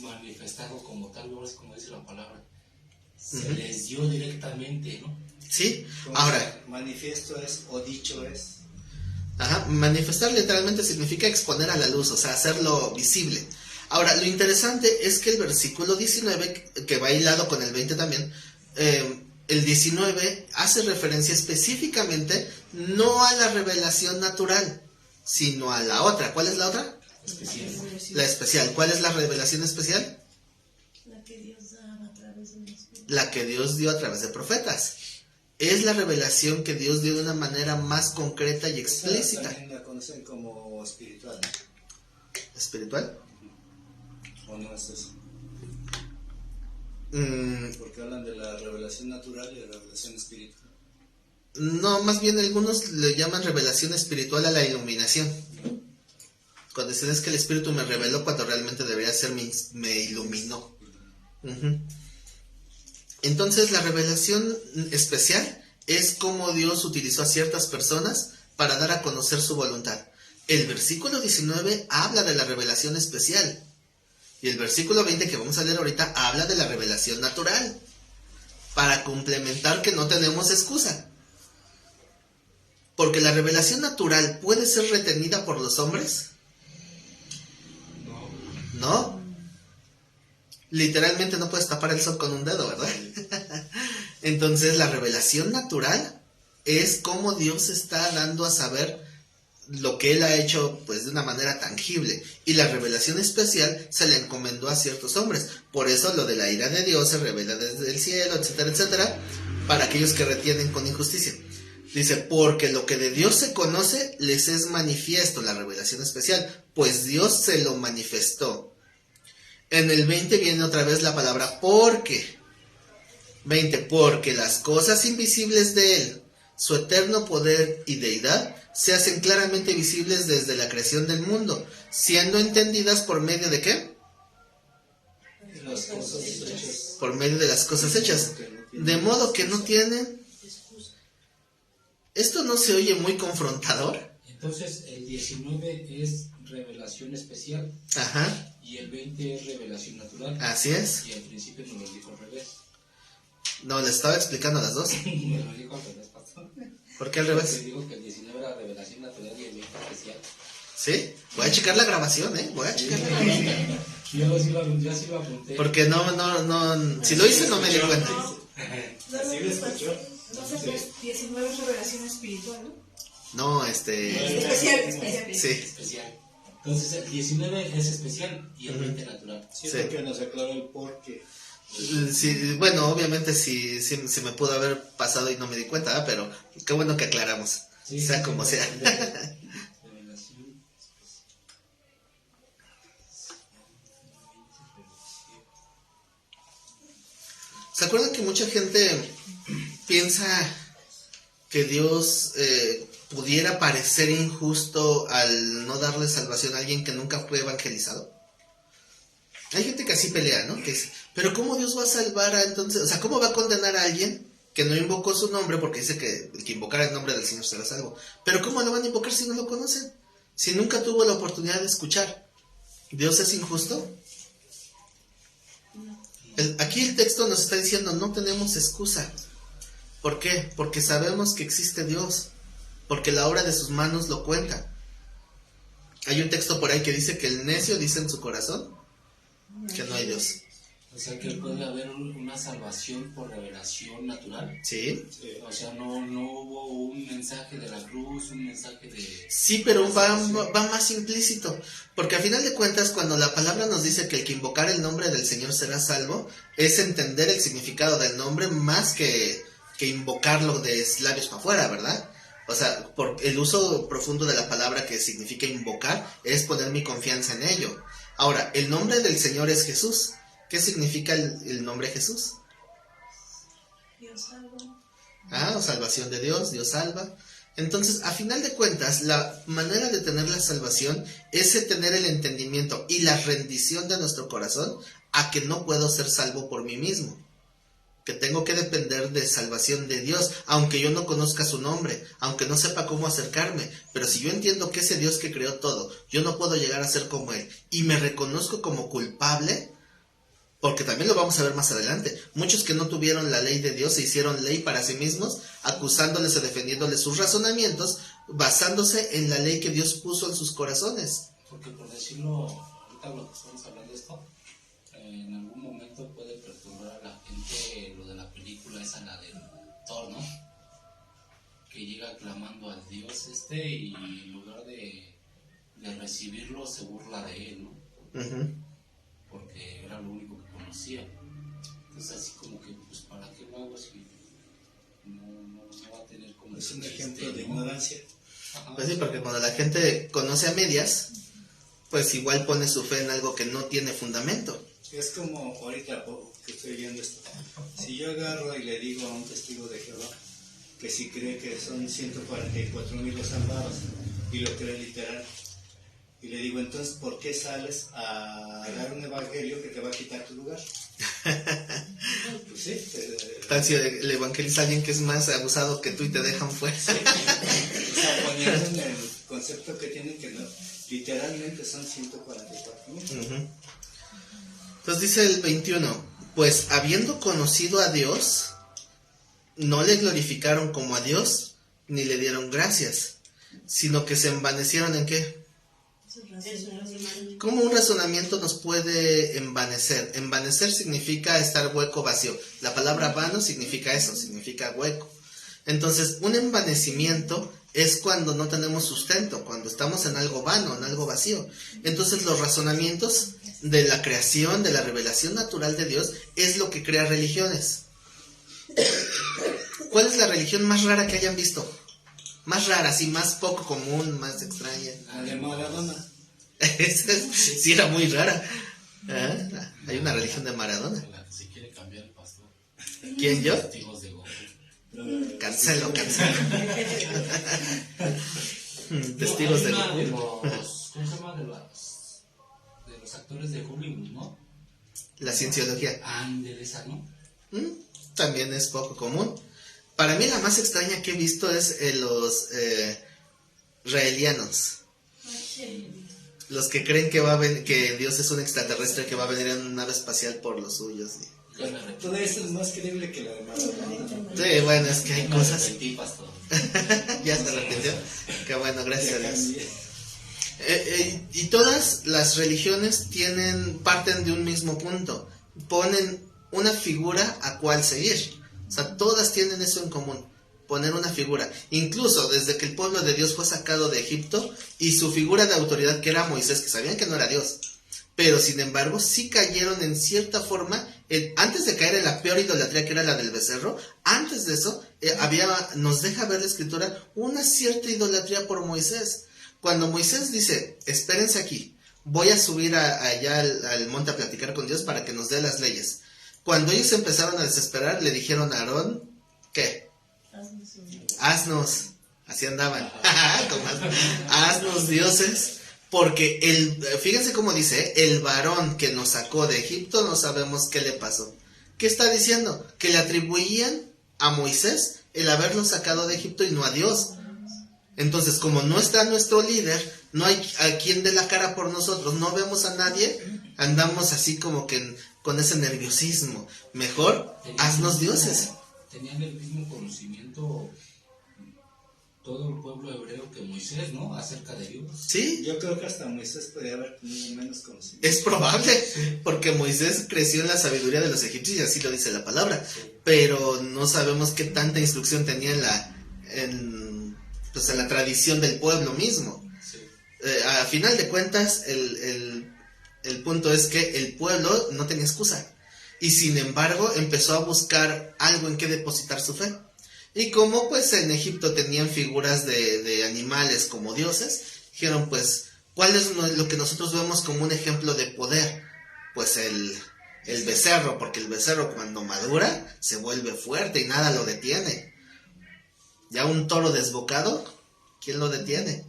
S3: manifestado como tal, ahora sí como dice la palabra, se
S1: Uh-huh.
S3: les dio directamente, ¿no?
S1: Sí,
S2: Como
S1: ahora,
S2: manifiesto es o dicho es.
S1: ajá, manifestar literalmente significa exponer a la luz, o sea, hacerlo visible. Ahora, lo interesante es que el versículo 19, que va hilado con el 20 también, el 19 hace referencia específicamente no a la revelación natural, sino a la otra. ¿Cuál es la otra?
S3: Especial.
S1: La especial. ¿Cuál es la revelación especial?
S4: La que Dios daba a través de los espíritus.
S1: La que Dios dio a través de profetas. Es la revelación que Dios dio de una manera más concreta y
S2: Esa
S1: explícita.
S2: también la conocen como espiritual,
S1: ¿Espiritual?
S2: ¿o no es eso?
S1: Mm,
S2: Porque hablan de la revelación natural y la revelación espiritual.
S1: no, más bien algunos le llaman revelación espiritual a la iluminación. Cuando dicen es que el Espíritu me reveló cuando realmente debería ser me iluminó. Uh-huh. Entonces la revelación especial es como Dios utilizó a ciertas personas para dar a conocer su voluntad. El versículo 19 habla de la revelación especial. Y el versículo 20 que vamos a leer ahorita habla de la revelación natural. Para complementar que no tenemos excusa. Porque la revelación natural puede ser retenida por los hombres.
S3: No.
S1: ¿No? Literalmente no puedes tapar el sol con un dedo, ¿verdad? Entonces la revelación natural es como Dios está dando a saber lo que Él ha hecho pues de una manera tangible. Y la revelación especial se le encomendó a ciertos hombres. Por eso lo de la ira de Dios se revela desde el cielo, etcétera, etcétera, para aquellos que retienen con injusticia. Dice, porque lo que de Dios se conoce les es manifiesto, la revelación especial, pues Dios se lo manifestó. En el 20 viene otra vez la palabra porque. 20, porque las cosas invisibles de Él, su eterno poder y deidad, se hacen claramente visibles desde la creación del mundo, siendo entendidas por medio de ¿qué?
S2: Las cosas hechas.
S1: Por medio de las cosas hechas. De modo que no tienen... ¿Esto no se oye muy confrontador?
S3: Entonces el 19 es revelación especial
S1: Ajá,
S3: y el 20 es revelación natural.
S1: así es.
S3: Y al principio nos lo dijo al revés.
S1: No, les estaba explicando las dos.
S3: Me lo dijo al revés, pastor.
S1: ¿Por qué al
S3: Te
S1: revés?
S3: digo que el 19 era revelación natural y el 20 especial.
S1: ¿Sí? Voy a checar la grabación, Voy a checar la grabación.
S3: Yo sí lo apunté.
S1: Porque no, si lo hice no me di cuenta.
S2: ¿Así lo escuchó?
S4: Entonces, 19 es revelación espiritual, ¿no?
S1: No,
S4: Especial.
S1: sí.
S3: Especial. Entonces el 19 es especial y el 20 natural.
S2: Siento
S1: Sí.
S2: que nos aclaró el porqué.
S1: Sí, bueno, obviamente sí me pudo haber pasado y no me di cuenta, ¿verdad? Pero qué bueno que aclaramos,
S3: Sí,
S1: sea
S3: sí,
S1: como
S3: sí.
S1: sea.
S3: Revelación.
S1: ¿Se acuerdan que mucha gente piensa que Dios pudiera parecer injusto al no darle salvación a alguien que nunca fue evangelizado? Hay gente que así pelea, ¿no? Que dice, pero ¿cómo Dios va a salvar a entonces? O sea, ¿cómo va a condenar a alguien que no invocó su nombre? Porque dice que el que invocara el nombre del Señor será salvo. Pero ¿cómo lo van a invocar si no lo conocen? Si nunca tuvo la oportunidad de escuchar. ¿Dios es injusto? Aquí el texto nos está diciendo, no tenemos excusa. ¿Por qué? Porque sabemos que existe Dios. Porque la obra de sus manos lo cuenta. Hay un texto por ahí que dice que el necio dice en su corazón que no hay Dios.
S3: O sea que puede haber una salvación por revelación natural.
S1: ¿Sí?
S3: O sea, no hubo un mensaje de la cruz, un mensaje de...
S1: Sí, pero va más implícito, porque a final de cuentas cuando la palabra nos dice que el que invocar el nombre del Señor será salvo, es entender el significado del nombre más que invocarlo de labios para afuera, ¿verdad? O sea, por el uso profundo de la palabra que significa invocar es poner mi confianza en ello. Ahora, el nombre del Señor es Jesús. ¿Qué significa el nombre Jesús?
S4: Dios salva.
S1: O salvación de Dios, Dios salva. Entonces, a final de cuentas, la manera de tener la salvación es tener el entendimiento y la rendición de nuestro corazón a que no puedo ser salvo por mí mismo, que tengo que depender de salvación de Dios, aunque yo no conozca su nombre, aunque no sepa cómo acercarme, pero si yo entiendo que ese Dios que creó todo, yo no puedo llegar a ser como Él, y me reconozco como culpable, porque también lo vamos a ver más adelante. Muchos que no tuvieron la ley de Dios se hicieron ley para sí mismos, acusándoles o defendiéndoles sus razonamientos, basándose en la ley que Dios puso en sus corazones.
S3: Porque por decirlo, ahorita lo que estamos hablando de esto, en algún momento puede perturbar a la gente lo de la película esa, la del Thor, ¿no? Que llega clamando al Dios y en lugar de recibirlo se burla de él, ¿no?
S1: Uh-huh.
S3: Porque era lo único que conocía. Entonces así como que, pues, ¿para qué lo hago si no va a tener como...
S2: Es un ejemplo de ignorancia.
S3: Ajá.
S1: Pues sí, porque cuando la gente conoce a medias, pues igual pone su fe en algo que no tiene fundamento.
S2: Es como ahorita que estoy viendo esto. Si yo agarro y le digo a un testigo de Jehová que si cree que son 144,000 los salvados y lo cree literal, y le digo, entonces, ¿por qué sales a dar un evangelio que te va a quitar tu lugar? Pues sí.
S1: Tal si el evangelista a alguien que es más abusado que tú y te dejan fuera.
S2: Sí. O sea, poniendo en el concepto que tienen que no, literalmente son 144,000.
S1: Uh-huh. Entonces dice el 21, pues habiendo conocido a Dios, no le glorificaron como a Dios, ni le dieron gracias, sino que se envanecieron ¿en qué? ¿Cómo un razonamiento nos puede envanecer? Envanecer significa estar hueco, vacío. La palabra vano significa eso, significa hueco. Entonces, un envanecimiento es cuando no tenemos sustento, cuando estamos en algo vano, en algo vacío. Entonces, los razonamientos de la creación, de la revelación natural de Dios, es lo que crea religiones. ¿Cuál es la religión más rara que hayan visto? Más rara, sí, más poco común, más extraña.
S2: La de Maradona.
S1: Esa sí era muy rara. Hay una religión de Maradona.
S3: La que se quiere cambiar el pastor.
S1: ¿Quién, yo?
S3: Testigos de Goku.
S1: Cancelo. Testigos de
S3: los,
S1: Goku.
S3: ¿cómo se llama? De los actores de Hollywood, ¿no?
S1: La cienciología.
S3: De esa, ¿no?
S1: También es poco común. Para mí la más extraña que he visto es los raelianos. Los que creen que Dios es un extraterrestre que va a venir en una nave espacial por los suyos.
S2: Todo eso es más creíble que la de Maradona.
S1: Sí, bueno, es que hay cosas.
S3: Pastor.
S1: Ya se arrepintió. Qué bueno, gracias a Dios. Y todas las religiones parten de un mismo punto. Ponen una figura a cual seguir. O sea, todas tienen eso en común. Poner una figura. Incluso desde que el pueblo de Dios fue sacado de Egipto y su figura de autoridad que era Moisés, que sabían que no era Dios. Pero sin embargo sí cayeron en cierta forma, antes de caer en la peor idolatría que era la del becerro, antes de eso nos deja ver la escritura una cierta idolatría por Moisés. Cuando Moisés dice, espérense aquí, voy a subir allá al monte a platicar con Dios para que nos dé las leyes. Cuando ellos empezaron a desesperar, le dijeron a Aarón, ¿qué? Haznos, así andaban, haznos dioses, porque fíjense cómo dice, el varón que nos sacó de Egipto no sabemos qué le pasó. ¿Qué está diciendo? Que le atribuían a Moisés el haberlo sacado de Egipto y no a Dios. Entonces, como no está nuestro líder, no hay a quien dé la cara por nosotros, no vemos a nadie, andamos así como que con ese nerviosismo. Mejor, haznos dioses.
S3: Tenían el mismo conocimiento todo el pueblo hebreo que Moisés, ¿no? Acerca de Dios.
S1: Sí,
S2: Yo creo que hasta Moisés podría haber tenido menos conocimiento.
S1: es probable, porque Moisés creció en la sabiduría de los egipcios y así lo dice la palabra,
S3: Sí.
S1: pero no sabemos qué tanta instrucción tenía pues en la tradición del pueblo mismo.
S3: Sí.
S1: A final de cuentas, el punto es que el pueblo no tenía excusa y sin embargo empezó a buscar algo en que depositar su fe. Y como pues en Egipto tenían figuras de animales como dioses, dijeron pues, ¿cuál es lo que nosotros vemos como un ejemplo de poder? Pues el becerro, porque el becerro cuando madura se vuelve fuerte y nada lo detiene. Ya un toro desbocado, ¿quién lo detiene?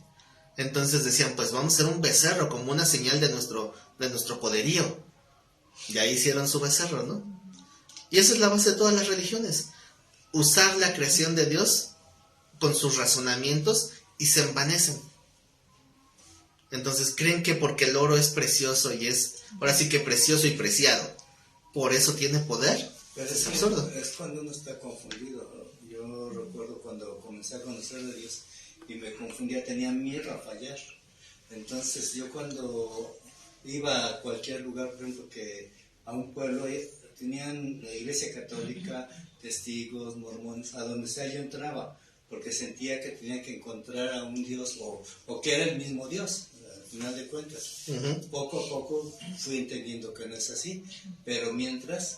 S1: Entonces decían, pues vamos a hacer un becerro como una señal de nuestro poderío. Y ahí hicieron su becerro, ¿no? Y esa es la base de todas las religiones. Usar la creación de Dios con sus razonamientos y se envanecen. Entonces creen que porque el oro es precioso y es, ahora sí que precioso y preciado, por eso tiene poder.
S2: Pero
S1: Es
S2: es
S1: absurdo.
S2: Es cuando uno está confundido. Yo recuerdo cuando comencé a conocer a Dios y me confundía, tenía miedo a fallar. Entonces yo cuando iba a cualquier lugar, por ejemplo, que a un pueblo, tenían la iglesia católica, testigos, mormones, a donde sea yo entraba, porque sentía que tenía que encontrar a un Dios o que era el mismo Dios, al final de cuentas.
S1: Uh-huh.
S2: Poco a poco fui entendiendo que no es así, pero mientras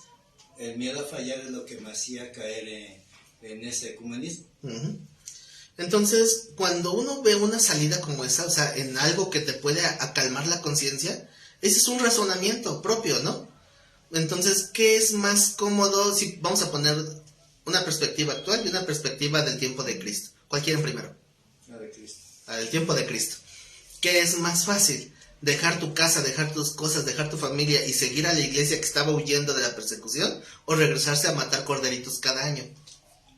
S2: el miedo a fallar es lo que me hacía caer en ese ecumenismo.
S1: Uh-huh. Entonces, cuando uno ve una salida como esa, o sea, en algo que te puede acalmar la conciencia, ese es un razonamiento propio, ¿no? Entonces, ¿qué es más cómodo si vamos a poner una perspectiva actual y una perspectiva del tiempo de Cristo? ¿Cuál quieren primero?
S2: La de Cristo.
S1: El tiempo de Cristo. ¿Qué es más fácil? ¿Dejar tu casa, dejar tus cosas, dejar tu familia y seguir a la iglesia que estaba huyendo de la persecución? ¿O regresarse a matar corderitos cada año?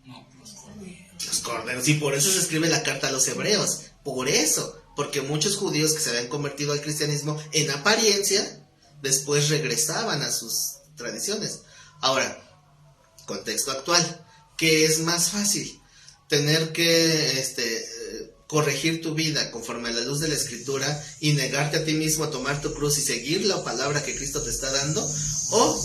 S3: No, los corderos.
S1: Los corderos, y por eso se escribe la carta a los hebreos, por eso, porque muchos judíos que se habían convertido al cristianismo en apariencia, después regresaban a sus tradiciones. Ahora, contexto actual, ¿qué es más fácil? Tener que corregir tu vida conforme a la luz de la escritura y negarte a ti mismo a tomar tu cruz y seguir la palabra que Cristo te está dando, o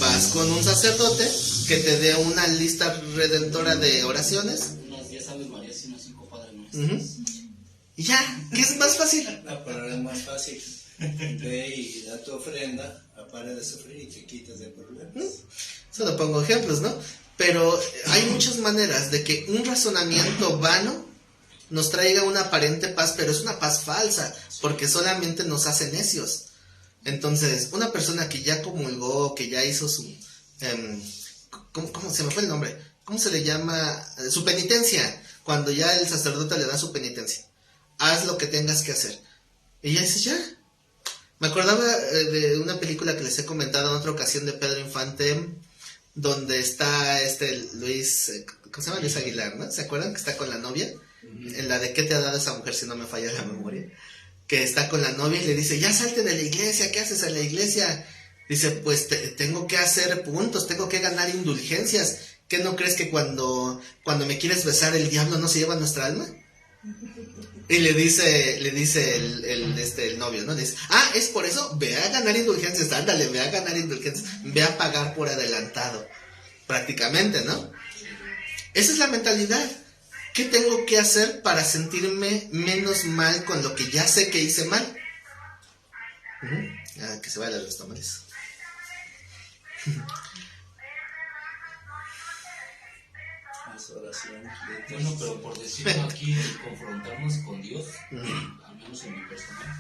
S1: vas con un sacerdote que te dé una lista redentora de oraciones.
S3: Unas 10 Aves Marías y unos 5 Padres Nuestros.
S1: Uh-huh. Y ya, ¿qué es más fácil?
S2: No, pero es más fácil. Ve y da tu ofrenda, para de sufrir y te quitas de problemas.
S1: Solo pongo ejemplos, ¿no? Pero hay muchas maneras de que un razonamiento vano nos traiga una aparente paz, pero es una paz falsa, porque solamente nos hace necios. Entonces, una persona que ya comulgó, que ya hizo su... ¿cómo se me fue el nombre? ¿Cómo se le llama? Su penitencia. Cuando ya el sacerdote le da su penitencia. Haz lo que tengas que hacer. Y ya dices, ya. Me acordaba de una película que les he comentado en otra ocasión de Pedro Infante, donde está Luis, ¿cómo se llama? Luis Aguilar, ¿no? ¿Se acuerdan que está con la novia? En la de ¿qué te ha dado esa mujer si no me falla la memoria? Que está con la novia y le dice, ya salte de la iglesia, ¿qué haces en la iglesia? Dice, pues tengo que hacer puntos, tengo que ganar indulgencias. ¿Qué no crees que cuando me quieres besar el diablo no se lleva nuestra alma? Y le dice el novio, ¿no? Le dice, es por eso, ve a ganar indulgencias, ándale, ve a ganar indulgencias, ve a pagar por adelantado, prácticamente, ¿no? Esa es la mentalidad. ¿Qué tengo que hacer para sentirme menos mal con lo que ya sé que hice mal? Que se vayan los tamales.
S3: Bueno, pero por decirlo aquí, el confrontarnos con Dios, al menos en mi personal,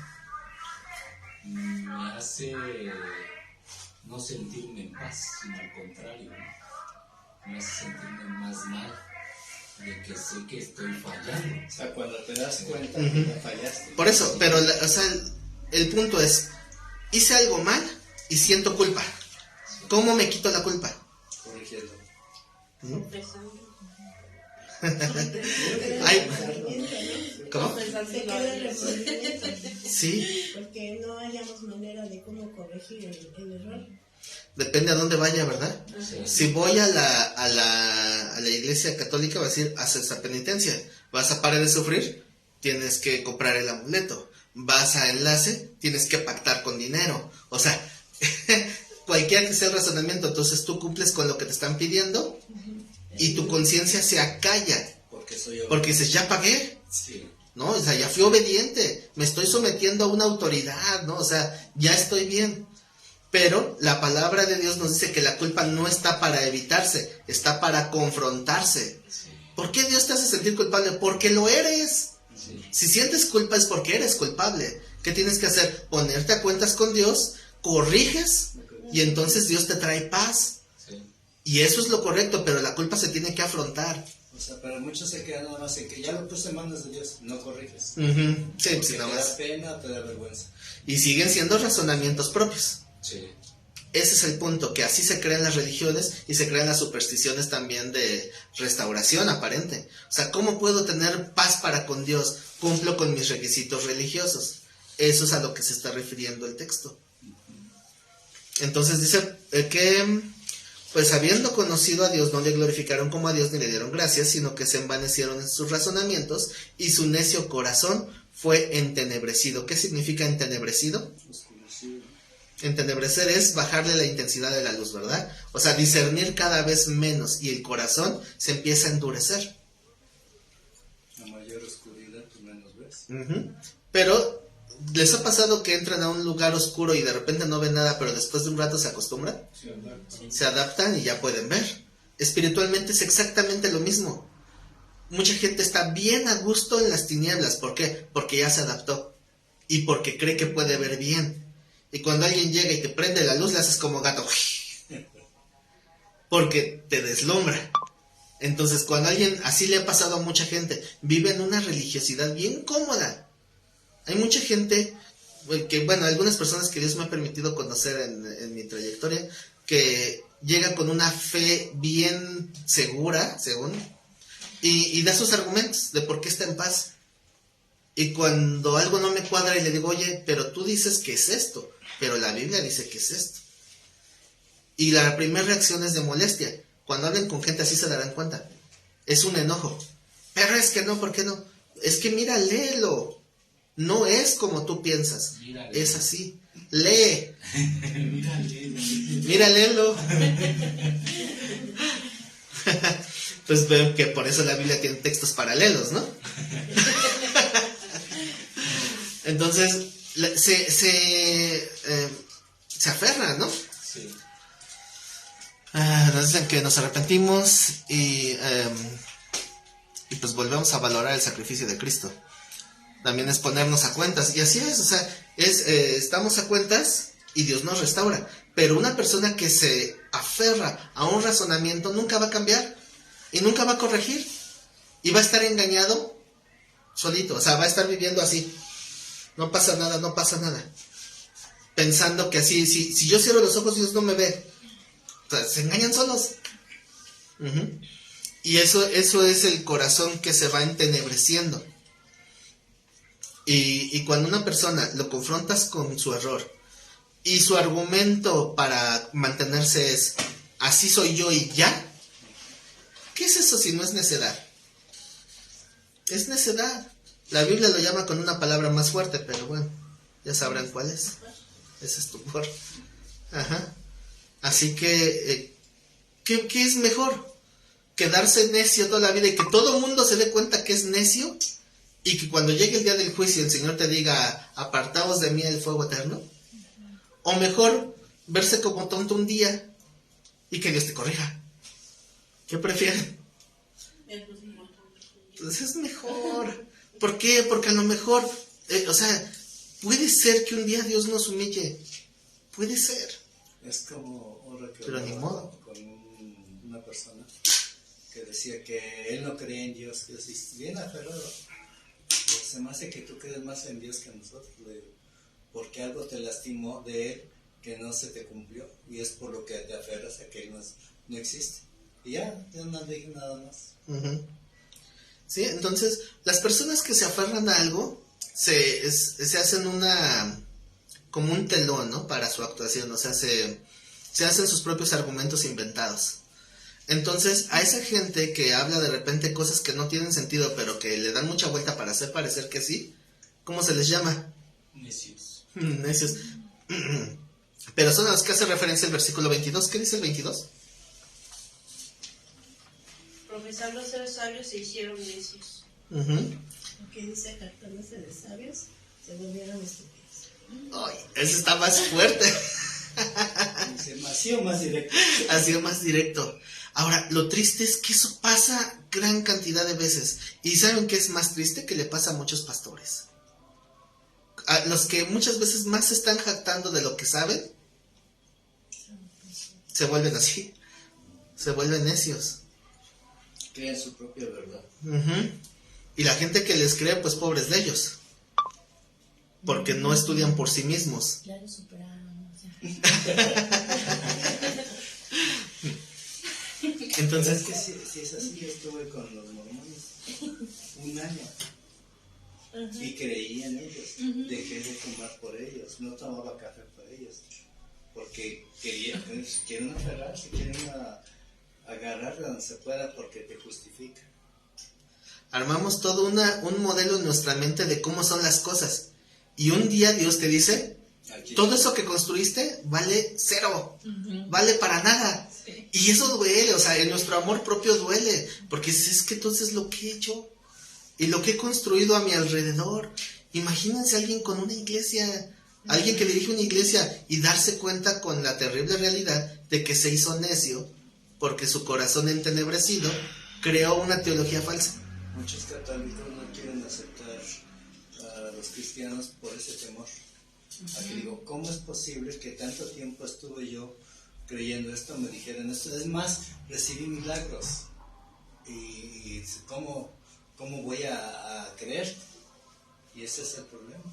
S3: me hace no sentirme en paz, sino al contrario, ¿no? Me hace sentirme más mal de que sé que estoy fallando.
S2: O sea, cuando te das cuenta que ya fallaste.
S1: Por eso, pero el punto es, hice algo mal y siento culpa. ¿Cómo me quito la culpa?
S2: Corrigiendo.
S1: ¿Cómo? Sí.
S5: Porque no hayamos manera de cómo corregir el error.
S1: Depende a dónde vaya, ¿verdad?
S3: Sí.
S1: Si voy a la iglesia católica, va a decir, haz esa penitencia. Vas a parar de sufrir, tienes que comprar el amuleto. Vas a enlace, tienes que pactar con dinero. O sea, cualquiera que sea el razonamiento, entonces tú cumples con lo que te están pidiendo y tu conciencia se acalla. Porque dices, ya pagué.
S3: Sí.
S1: ¿No? O sea, ya fui obediente, me estoy sometiendo a una autoridad, ¿no? O sea, ya estoy bien. Pero la palabra de Dios nos dice que la culpa no está para evitarse, está para confrontarse.
S3: Sí.
S1: ¿Por qué Dios te hace sentir culpable? Porque lo eres.
S3: Sí.
S1: Si sientes culpa es porque eres culpable. ¿Qué tienes que hacer? Ponerte a cuentas con Dios, corriges y entonces Dios te trae paz.
S3: Sí.
S1: Y eso es lo correcto, pero la culpa se tiene que afrontar.
S2: O sea, pero muchos se quedan nada más en que ya lo puse en manos de Dios, no corriges.
S1: Sí,
S2: Porque
S1: sí,
S2: te
S1: nada más.
S2: da pena o te da vergüenza.
S1: Y siguen siendo razonamientos propios.
S3: Sí.
S1: Ese es el punto, que así se crean las religiones y se crean las supersticiones también de restauración aparente. O sea, ¿cómo puedo tener paz para con Dios? Cumplo con mis requisitos religiosos. Eso es a lo que se está refiriendo el texto. Entonces dice que, pues habiendo conocido a Dios, no le glorificaron como a Dios ni le dieron gracias, sino que se envanecieron en sus razonamientos y su necio corazón fue entenebrecido. ¿Qué significa entenebrecido?
S2: Oscurecido.
S1: Entenebrecer es bajarle la intensidad de la luz, ¿verdad? O sea, discernir cada vez menos y el corazón se empieza a endurecer.
S2: A mayor oscuridad, pues menos ves.
S1: Pero, ¿les ha pasado que entran a un lugar oscuro y de repente no ven nada, pero después de un rato se acostumbran? Se adaptan y ya pueden ver. Espiritualmente es exactamente lo mismo. Mucha gente está bien a gusto en las tinieblas. ¿Por qué? Porque ya se adaptó y porque cree que puede ver bien. Y cuando alguien llega y te prende la luz, le haces como gato. Porque te deslumbra. Entonces, cuando alguien, así le ha pasado a mucha gente, vive en una religiosidad bien cómoda. Hay mucha gente, que bueno, algunas personas que Dios me ha permitido conocer en mi trayectoria, que llega con una fe bien segura, según, y da sus argumentos de por qué está en paz. Y cuando algo no me cuadra y le digo, oye, pero tú dices que es esto, pero la Biblia dice que es esto. Y la primera reacción es de molestia. Cuando hablen con gente así se darán cuenta. Es un enojo. Pero es que no, ¿por qué no? Es que mira, léelo. No es como tú piensas.
S3: Mírale.
S1: Es así. Lee. Mira, léelo. Pues veo que por eso la Biblia tiene textos paralelos, ¿no? Entonces, se aferra, ¿no?
S3: Sí.
S1: Nos dicen que nos arrepentimos y pues volvemos a valorar el sacrificio de Cristo. También es ponernos a cuentas. Y así es, o sea, estamos a cuentas y Dios nos restaura. Pero una persona que se aferra a un razonamiento nunca va a cambiar y nunca va a corregir. Y va a estar engañado solito, o sea, va a estar viviendo así. No pasa nada, no pasa nada. Pensando que así, si yo cierro los ojos, Dios no me ve. O sea, se engañan solos. Y eso es el corazón que se va entenebreciendo. Y cuando una persona lo confrontas con su error y su argumento para mantenerse es, así soy yo y ya, ¿qué es eso si no es necedad? Es necedad. La Biblia lo llama con una palabra más fuerte, pero bueno, ya sabrán cuál es. Es estupor. Ajá. Así que, ¿qué es mejor? ¿Quedarse necio toda la vida y que todo el mundo se dé cuenta que es necio? Y que cuando llegue el día del juicio el Señor te diga, apartaos de mí el fuego eterno. O mejor, verse como tonto un día y que Dios te corrija. ¿Qué prefieren? Pues es mejor. ¿Por qué? Porque a lo mejor, o sea, puede ser que un día Dios nos humille. Puede ser.
S2: Es como ahora que
S1: pero ni modo.
S2: Con una persona que decía que él no creía en Dios. Yo sí, bien aferrado. Pues se me hace que tú crees más en Dios que en nosotros. Porque algo te lastimó de él que no se te cumplió. Y es por lo que te aferras a que él no existe. Y ya, no dije nada más.
S1: Sí, entonces las personas que se aferran a algo se hacen como un telón, ¿no? Para su actuación, o sea, se se hacen sus propios argumentos inventados. Entonces, a esa gente que habla de repente cosas que no tienen sentido, pero que le dan mucha vuelta para hacer parecer que sí, ¿cómo se les llama?
S3: Necios.
S1: Necios. Pero son a los que hace referencia el versículo 22. ¿Qué dice el 22?
S4: Profesando ser sabios se hicieron necios.
S5: Aquí dice, jactándose de sabios, se volvieron estúpidos.
S1: Ay, ese está más fuerte.
S2: Dice, así o más directo.
S1: Ha sido más directo. Ahora, lo triste es que eso pasa gran cantidad de veces. ¿Y saben qué es más triste? Que le pasa a muchos pastores. A los que muchas veces más se están jactando de lo que saben, se vuelven así. Se vuelven necios.
S2: Crean su propia verdad.
S1: Y la gente que les cree, pues pobres de ellos. Porque no estudian por sí mismos.
S5: Ya lo superamos.
S1: Entonces,
S2: Es que si es así, yo estuve con los mormones 1 año y creí en ellos. Dejé de fumar por ellos, no tomaba café por ellos, porque quieren aferrarse, quieren agarrar de donde se pueda porque te justifica.
S1: armamos todo un modelo en nuestra mente de cómo son las cosas. Y un día Dios te dice, todo eso que construiste vale 0, vale para nada.
S5: Sí.
S1: Y eso duele, o sea, en nuestro amor propio duele, porque es que entonces lo que he hecho y lo que he construido a mi alrededor, imagínense alguien con una iglesia, alguien que dirige una iglesia y darse cuenta con la terrible realidad de que se hizo necio porque su corazón entenebrecido creó una teología falsa.
S2: Muchos católicos no quieren aceptar a los cristianos por ese temor. Aquí digo, ¿cómo es posible que tanto tiempo estuve yo creyendo esto, me dijeron esto? Es más, recibí milagros. ¿Y cómo voy a creer? Y ese es el problema.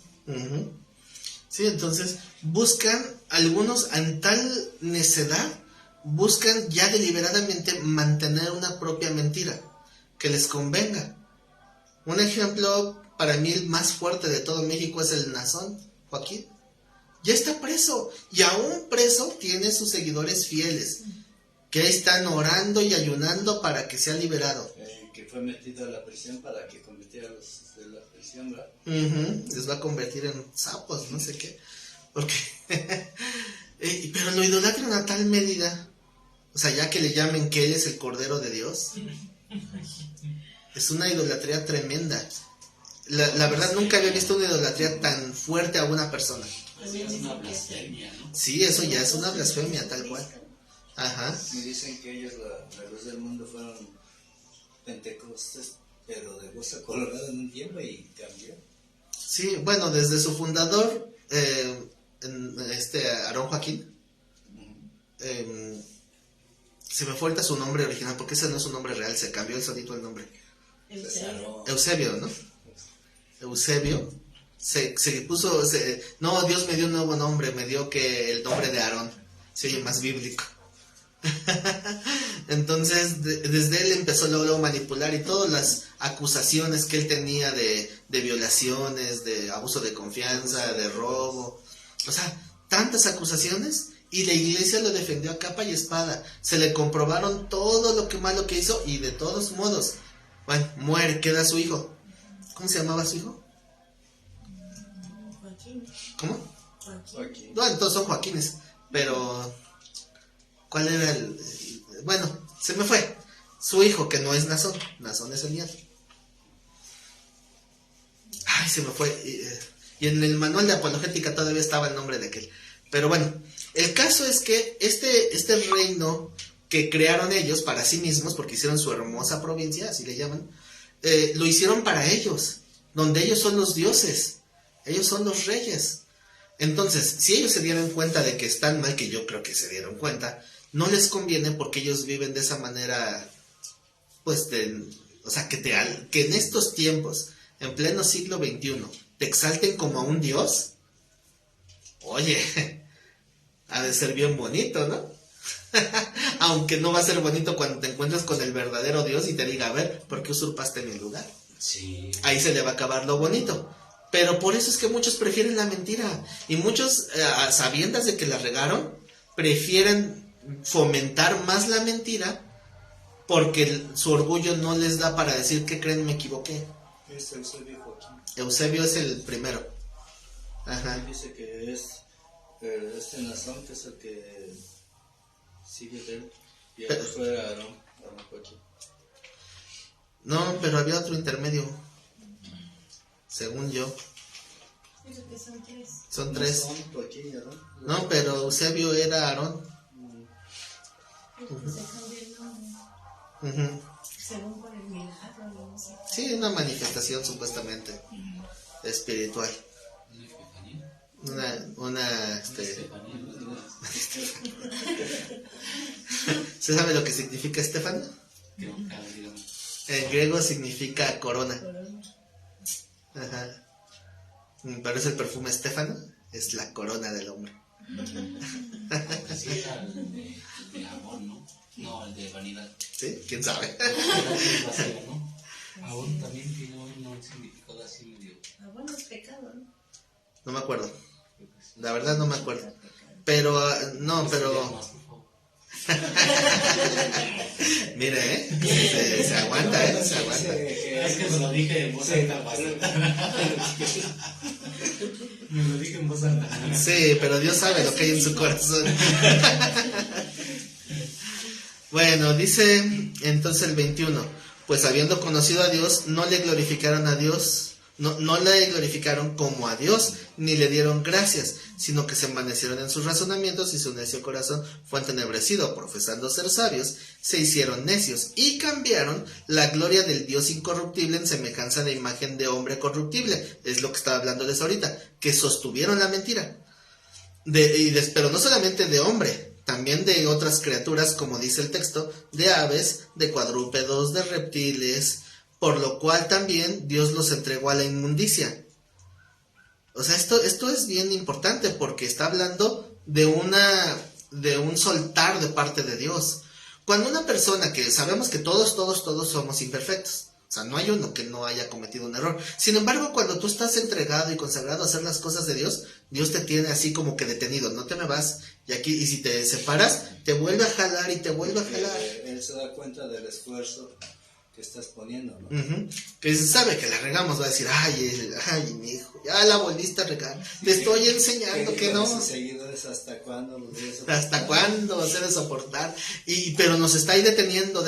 S1: Sí, entonces buscan algunos en tal necedad, buscan ya deliberadamente mantener una propia mentira que les convenga. Un ejemplo para mí el más fuerte de todo México es el Nazón, Joaquín. Ya está preso, y aún preso tiene sus seguidores fieles, que están orando y ayunando para que sea liberado.
S2: Que fue metido a la prisión para que convirtiera a los de la prisión, ¿verdad?
S1: Les va a convertir en sapos, no sé qué. Porque pero lo idolatran a tal medida, o sea, ya que le llamen que él es el Cordero de Dios. Es una idolatría tremenda. La verdad nunca había visto una idolatría tan fuerte a una persona.
S3: Es una blasfemia, ¿no?
S1: Sí, eso ya es una blasfemia, tal cual. Ajá.
S2: Me dicen que ellos, la luz del mundo, fueron pentecostes, pero de Hueso Colorado en un tiempo y cambió.
S1: Sí, bueno, desde su fundador, Aarón Joaquín, se me fue ahorita su nombre original, porque ese no es su nombre real, se cambió el solito el nombre. Eusebio, ¿no? Eusebio se puso, no, Dios me dio un nuevo nombre, me dio que el nombre de Aarón, se oye más bíblico. Entonces, desde él empezó luego a manipular, y todas las acusaciones que él tenía de violaciones, de abuso de confianza, de robo, o sea, tantas acusaciones, y la iglesia lo defendió a capa y espada. Se le comprobaron todo lo que malo que hizo, y de todos modos, bueno, muere, queda su hijo. ¿Cómo se llamaba su hijo?
S5: Joaquín.
S1: ¿Cómo?
S2: Joaquín.
S1: No, todos son Joaquines, pero ¿cuál era el? Bueno, se me fue. Su hijo, que no es Nazón. Nazón es el nieto. Ay, se me fue. Y en el manual de apologética todavía estaba el nombre de aquel. Pero bueno, el caso es que este reino que crearon ellos para sí mismos, porque hicieron su hermosa provincia, así le llaman, lo hicieron para ellos, donde ellos son los dioses, ellos son los reyes. Entonces, si ellos se dieron cuenta de que están mal, que yo creo que se dieron cuenta, no les conviene, porque ellos viven de esa manera, pues, o sea, que en estos tiempos, en pleno siglo XXI, te exalten como a un dios. Oye, ha de ser bien bonito, ¿no? Aunque no va a ser bonito cuando te encuentres con el verdadero Dios y te diga, a ver, ¿por qué usurpaste mi lugar?
S3: Sí.
S1: Ahí se le va a acabar lo bonito. Pero por eso es que muchos prefieren la mentira. Y muchos, a sabiendas de que la regaron, prefieren fomentar más la mentira porque su orgullo no les da para decir que creen, me equivoqué.
S2: Es Eusebio Joaquín.
S1: Eusebio es el primero. Ajá.
S2: Dice que es este Nazón, que es el que sigue de él, y el otro era Aarón Joaquín.
S1: No, pero había otro intermedio, según yo.
S5: Creo que son tres.
S1: Son tres.
S2: Nazón, Joaquín y Aarón.
S1: No, pero Eusebio era Aarón.
S5: Creo que se cambió el nombre.
S1: Ujú.
S5: Según por el milagro, no sé.
S1: Sí, una manifestación supuestamente espiritual.
S3: ¿Una epifanía?
S1: Una
S3: Estefanía, ¿no?
S1: ¿Se sabe lo que significa Estefano?
S3: Creo que digamos.
S1: En griego significa corona.
S5: Corona.
S1: Ajá. Pero es el perfume Estefano, es la corona del hombre.
S3: Así era el de amor, ¿no? No, el de vanidad.
S1: ¿Sí? ¿Quién sabe?
S3: Es vacío, ¿no? Aún también tiene un significado así medio.
S5: Ah, bueno, es pecado, ¿no?
S1: No me acuerdo. La verdad no me acuerdo. Pero, no, pero... Mire, se aguanta, se aguanta.
S3: Es que me lo dije en voz alta. Me lo dije en voz alta.
S1: Sí, pero Dios sabe lo que hay en su corazón. Bueno, dice entonces el 21, pues habiendo conocido a Dios, no le glorificaron a Dios, no le glorificaron como a Dios, ni le dieron gracias, sino que se envanecieron en sus razonamientos y su necio corazón fue entenebrecido, profesando ser sabios, se hicieron necios y cambiaron la gloria del Dios incorruptible en semejanza de imagen de hombre corruptible. Es lo que estaba hablándoles ahorita, que sostuvieron la mentira. Pero no solamente de hombre, también de otras criaturas, como dice el texto, de aves, de cuadrúpedos, de reptiles, por lo cual también Dios los entregó a la inmundicia. O sea, esto es bien importante porque está hablando de un soltar de parte de Dios. Cuando una persona, que sabemos que todos somos imperfectos, o sea, no hay uno que no haya cometido un error. Sin embargo, cuando tú estás entregado y consagrado a hacer las cosas de Dios, Dios te tiene así como que detenido, no te me vas, y si te separas, te vuelve a jalar y te vuelve a jalar.
S2: Él se da cuenta del esfuerzo que estás poniendo, ¿no?
S1: Uh-huh. Que sabe que la regamos, va a decir, ay, mi hijo, ya la volviste a regar, te estoy enseñando que no.
S2: Seguidores, ¿hasta cuándo los voy a soportar?
S1: ¿Hasta cuándo vas a soportar? Pero nos está ahí deteniendo,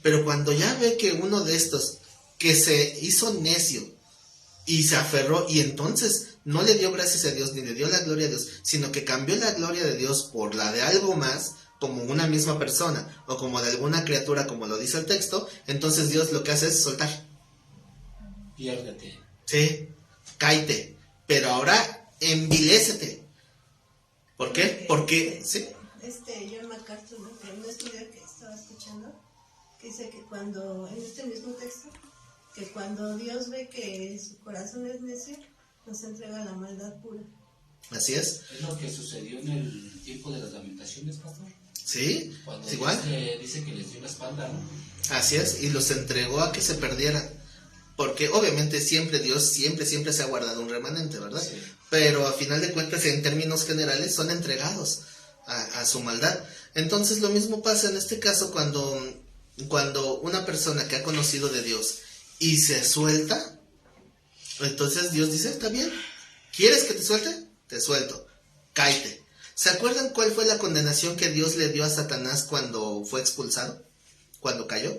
S1: pero cuando ya ve que uno de estos, que se hizo necio, y se aferró, y entonces no le dio gracias a Dios, ni le dio la gloria a Dios, sino que cambió la gloria de Dios por la de algo más, como una misma persona, o como de alguna criatura, como lo dice el texto, entonces Dios lo que hace es soltar.
S3: Piérdete.
S1: Sí, cáete, pero ahora envilécete. ¿Por qué? Porque, sí.
S5: John MacArthur, ¿no? Que en un estudio que estaba escuchando, que dice que cuando, en este mismo texto, que cuando Dios ve que su corazón es necio, nos entrega la maldad pura.
S1: Así es.
S3: Es lo que sucedió en el tiempo de las lamentaciones, pastor.
S1: Sí,
S3: Cuando
S1: es igual.
S3: Dice que les dio la espalda, ¿no?
S1: Así es, y los entregó a que se perdieran. Porque obviamente Dios siempre se ha guardado un remanente, ¿verdad?
S3: Sí.
S1: Pero a final de cuentas, en términos generales, son entregados a su maldad. Entonces lo mismo pasa en este caso cuando una persona que ha conocido de Dios y se suelta, entonces Dios dice, está bien, ¿quieres que te suelte? Te suelto, cáete. ¿Se acuerdan cuál fue la condenación que Dios le dio a Satanás cuando fue expulsado? Cuando cayó.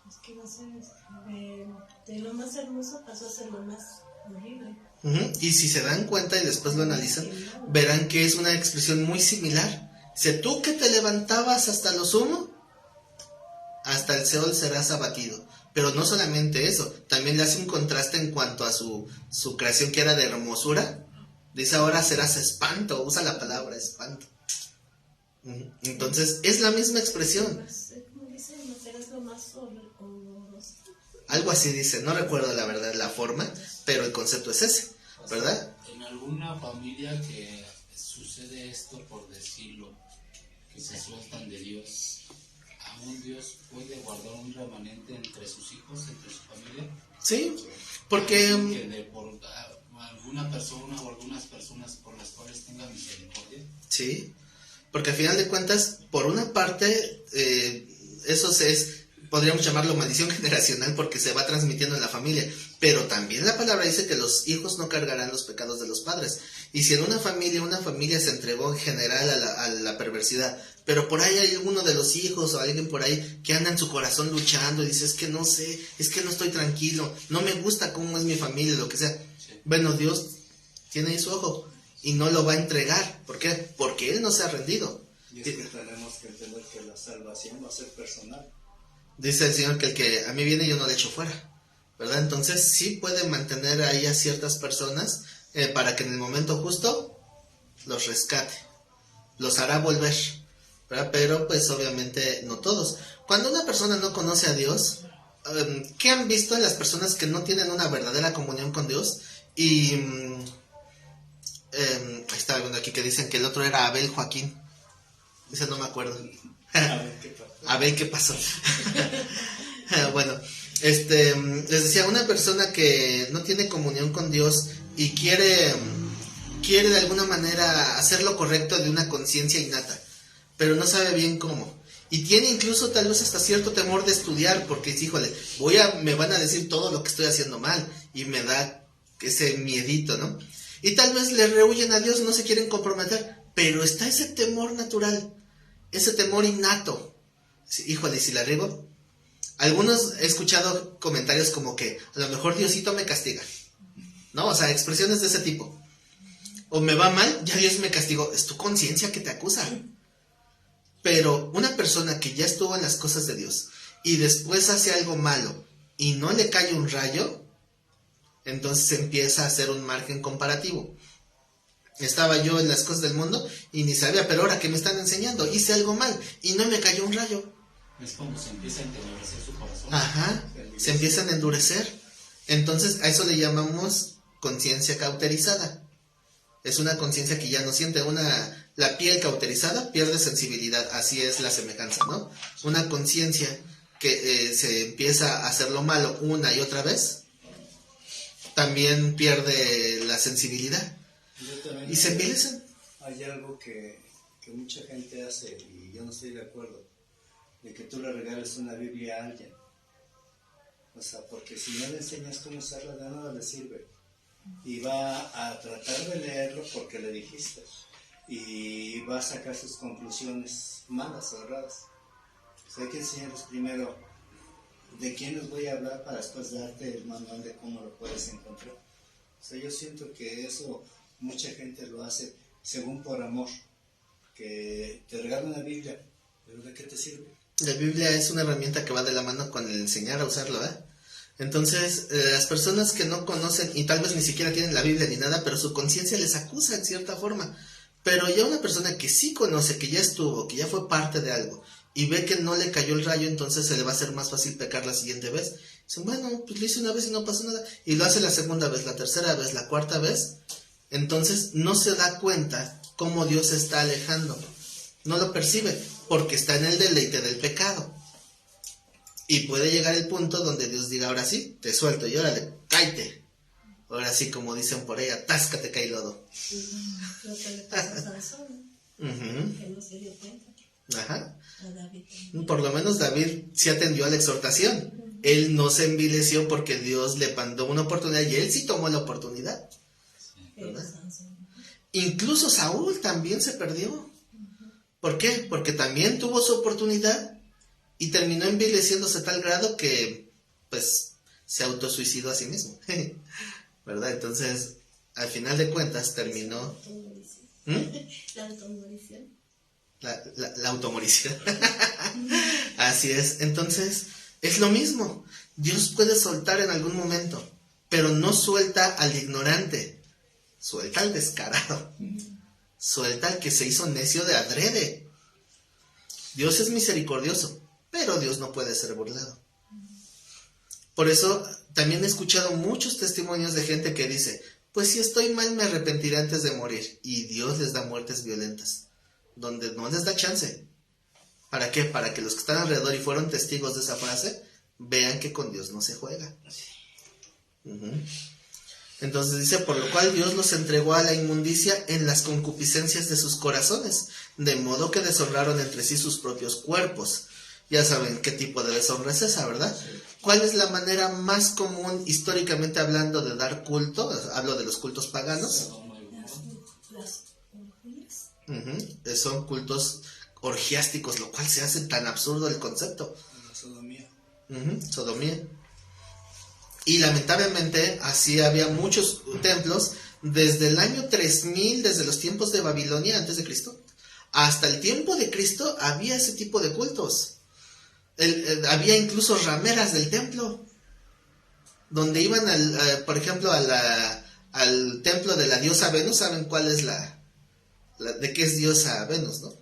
S5: Es que no sé, de lo más hermoso pasó a ser lo más horrible.
S1: Uh-huh. Y si se dan cuenta y después lo analizan, verán que es una expresión muy similar. Dice, tú que te levantabas hasta lo sumo, hasta el Seol serás abatido. Pero no solamente eso, también le hace un contraste en cuanto a su creación, que era de hermosura. Dice, ahora serás espanto, usa la palabra espanto. Entonces, es la misma expresión.
S5: ¿Cómo dice? ¿No serás lo más horroroso?
S1: Algo así dice, no recuerdo la verdad la forma, pero el concepto es ese, ¿verdad?
S3: En alguna familia que sucede esto, por decirlo, que se sueltan de Dios, ¿aún Dios puede guardar un remanente entre sus hijos, entre su familia?
S1: Sí, porque...
S3: alguna persona o algunas personas por las cuales tenga misericordia.
S1: Sí, porque al final de cuentas, por una parte, podríamos llamarlo maldición generacional porque se va transmitiendo en la familia, pero también la palabra dice que los hijos no cargarán los pecados de los padres. Y si en una familia se entregó en general a la perversidad, pero por ahí hay uno de los hijos o alguien por ahí que anda en su corazón luchando y dice, es que no sé, es que no estoy tranquilo, no me gusta cómo es mi familia, lo que sea.
S3: Sí.
S1: Bueno, Dios tiene ahí su ojo y no lo va a entregar. ¿Por qué? Porque Él no se ha rendido.
S2: Y es que tenemos que entender que la salvación va a ser personal.
S1: Dice el Señor que el que a mí viene yo no le echo fuera, ¿verdad? Entonces sí puede mantener ahí a ciertas personas para que en el momento justo los rescate, los hará volver, ¿verdad? Pero pues obviamente no todos. Cuando una persona no conoce a Dios, ¿qué han visto en las personas que no tienen una verdadera comunión con Dios? Y ahí estaba viendo aquí que dicen que el otro era Abel Joaquín. Dice, no me acuerdo. A ver qué pasó. Bueno, les decía, una persona que no tiene comunión con Dios y quiere de alguna manera hacer lo correcto de una conciencia innata, pero no sabe bien cómo. Y tiene incluso tal vez hasta cierto temor de estudiar, porque dice, híjole, me van a decir todo lo que estoy haciendo mal, y me da ese miedito, ¿no? Y tal vez le rehuyen a Dios, no se quieren comprometer, pero está ese temor natural, ese temor innato. Híjole, si la riego. Algunos he escuchado comentarios como que a lo mejor Diosito me castiga, ¿no? O sea, expresiones de ese tipo. O me va mal, ya Dios me castigó. Es tu conciencia que te acusa. Pero una persona que ya estuvo en las cosas de Dios y después hace algo malo y no le cae un rayo, entonces empieza a hacer un margen comparativo. Estaba yo en las cosas del mundo y ni sabía, pero ahora que me están enseñando, hice algo mal y no me cayó un rayo.
S3: Es como se empieza a entenecer su corazón.
S1: Ajá, se empiezan a endurecer. Entonces a eso le llamamos conciencia cauterizada. Es una conciencia que ya no siente. La piel cauterizada pierde sensibilidad, así es la semejanza, ¿no? Una conciencia que se empieza a hacer lo malo una y otra vez, también pierde la sensibilidad. Y se envilecen.
S2: Hay algo que mucha gente hace y yo no estoy de acuerdo, de que tú le regales una Biblia a alguien. O sea, porque si no le enseñas cómo usarla, de nada le sirve. Y va a tratar de leerlo porque le dijiste. Y va a sacar sus conclusiones malas o erradas. O sea, hay que enseñarles primero de quién les voy a hablar para después darte el manual de cómo lo puedes encontrar. O sea, yo siento que eso mucha gente lo hace según por amor. Que te regala una Biblia, pero ¿de qué te sirve?
S1: La Biblia es una herramienta que va de la mano con el enseñar a usarlo, ¿eh? Entonces, las personas que no conocen y tal vez ni siquiera tienen la Biblia ni nada, pero su conciencia les acusa en cierta forma. Pero ya una persona que sí conoce, que ya estuvo, que ya fue parte de algo y ve que no le cayó el rayo, entonces se le va a hacer más fácil pecar la siguiente vez. Dicen, bueno, pues lo hice una vez y no pasó nada. Y lo hace la segunda vez, la tercera vez, la cuarta vez. Entonces no se da cuenta cómo Dios se está alejando. No lo percibe porque está en el deleite del pecado. Y puede llegar el punto donde Dios diga, ahora sí, te suelto y órale, cállate. Ahora sí, como dicen por ahí, atáscate, cae lodo.
S5: Lo que le pasó a Sansón, que no se dio cuenta.
S1: Ajá.
S5: A David también.
S1: Por lo menos David sí atendió a la exhortación. Él no se envileció porque Dios le mandó una oportunidad y él sí tomó la oportunidad.
S5: Pero Sansón.
S1: Incluso Saúl también se perdió. ¿Por qué? Porque también tuvo su oportunidad y terminó envileciéndose a tal grado que pues se autosuicidó a sí mismo. ¿Verdad? Entonces, al final de cuentas terminó...
S5: La automorición.
S1: La automorición. Así es. Entonces, es lo mismo. Dios puede soltar en algún momento, pero no suelta al ignorante. Suelta al descarado. Suelta al que se hizo necio de adrede. Dios es misericordioso, pero Dios no puede ser burlado. Por eso también he escuchado muchos testimonios de gente que dice, pues si estoy mal me arrepentiré antes de morir. Y Dios les da muertes violentas, donde no les da chance. ¿Para qué? Para que los que están alrededor y fueron testigos de esa frase, vean que con Dios no se juega. Entonces dice, por lo cual Dios los entregó a la inmundicia en las concupiscencias de sus corazones, de modo que deshonraron entre sí sus propios cuerpos. Ya saben qué tipo de deshonra es esa, ¿verdad? ¿Cuál es la manera más común, históricamente hablando, de dar culto? Hablo de los cultos paganos.
S5: Las orgías.
S1: Son cultos orgiásticos, lo cual se hace tan absurdo el concepto.
S2: La sodomía.
S1: Sodomía. Y lamentablemente así había muchos templos desde el año 3000, desde los tiempos de Babilonia antes de Cristo, hasta el tiempo de Cristo había ese tipo de cultos. Había incluso rameras del templo, donde iban, por ejemplo, al templo de la diosa Venus. ¿Saben cuál es de qué es diosa Venus, no?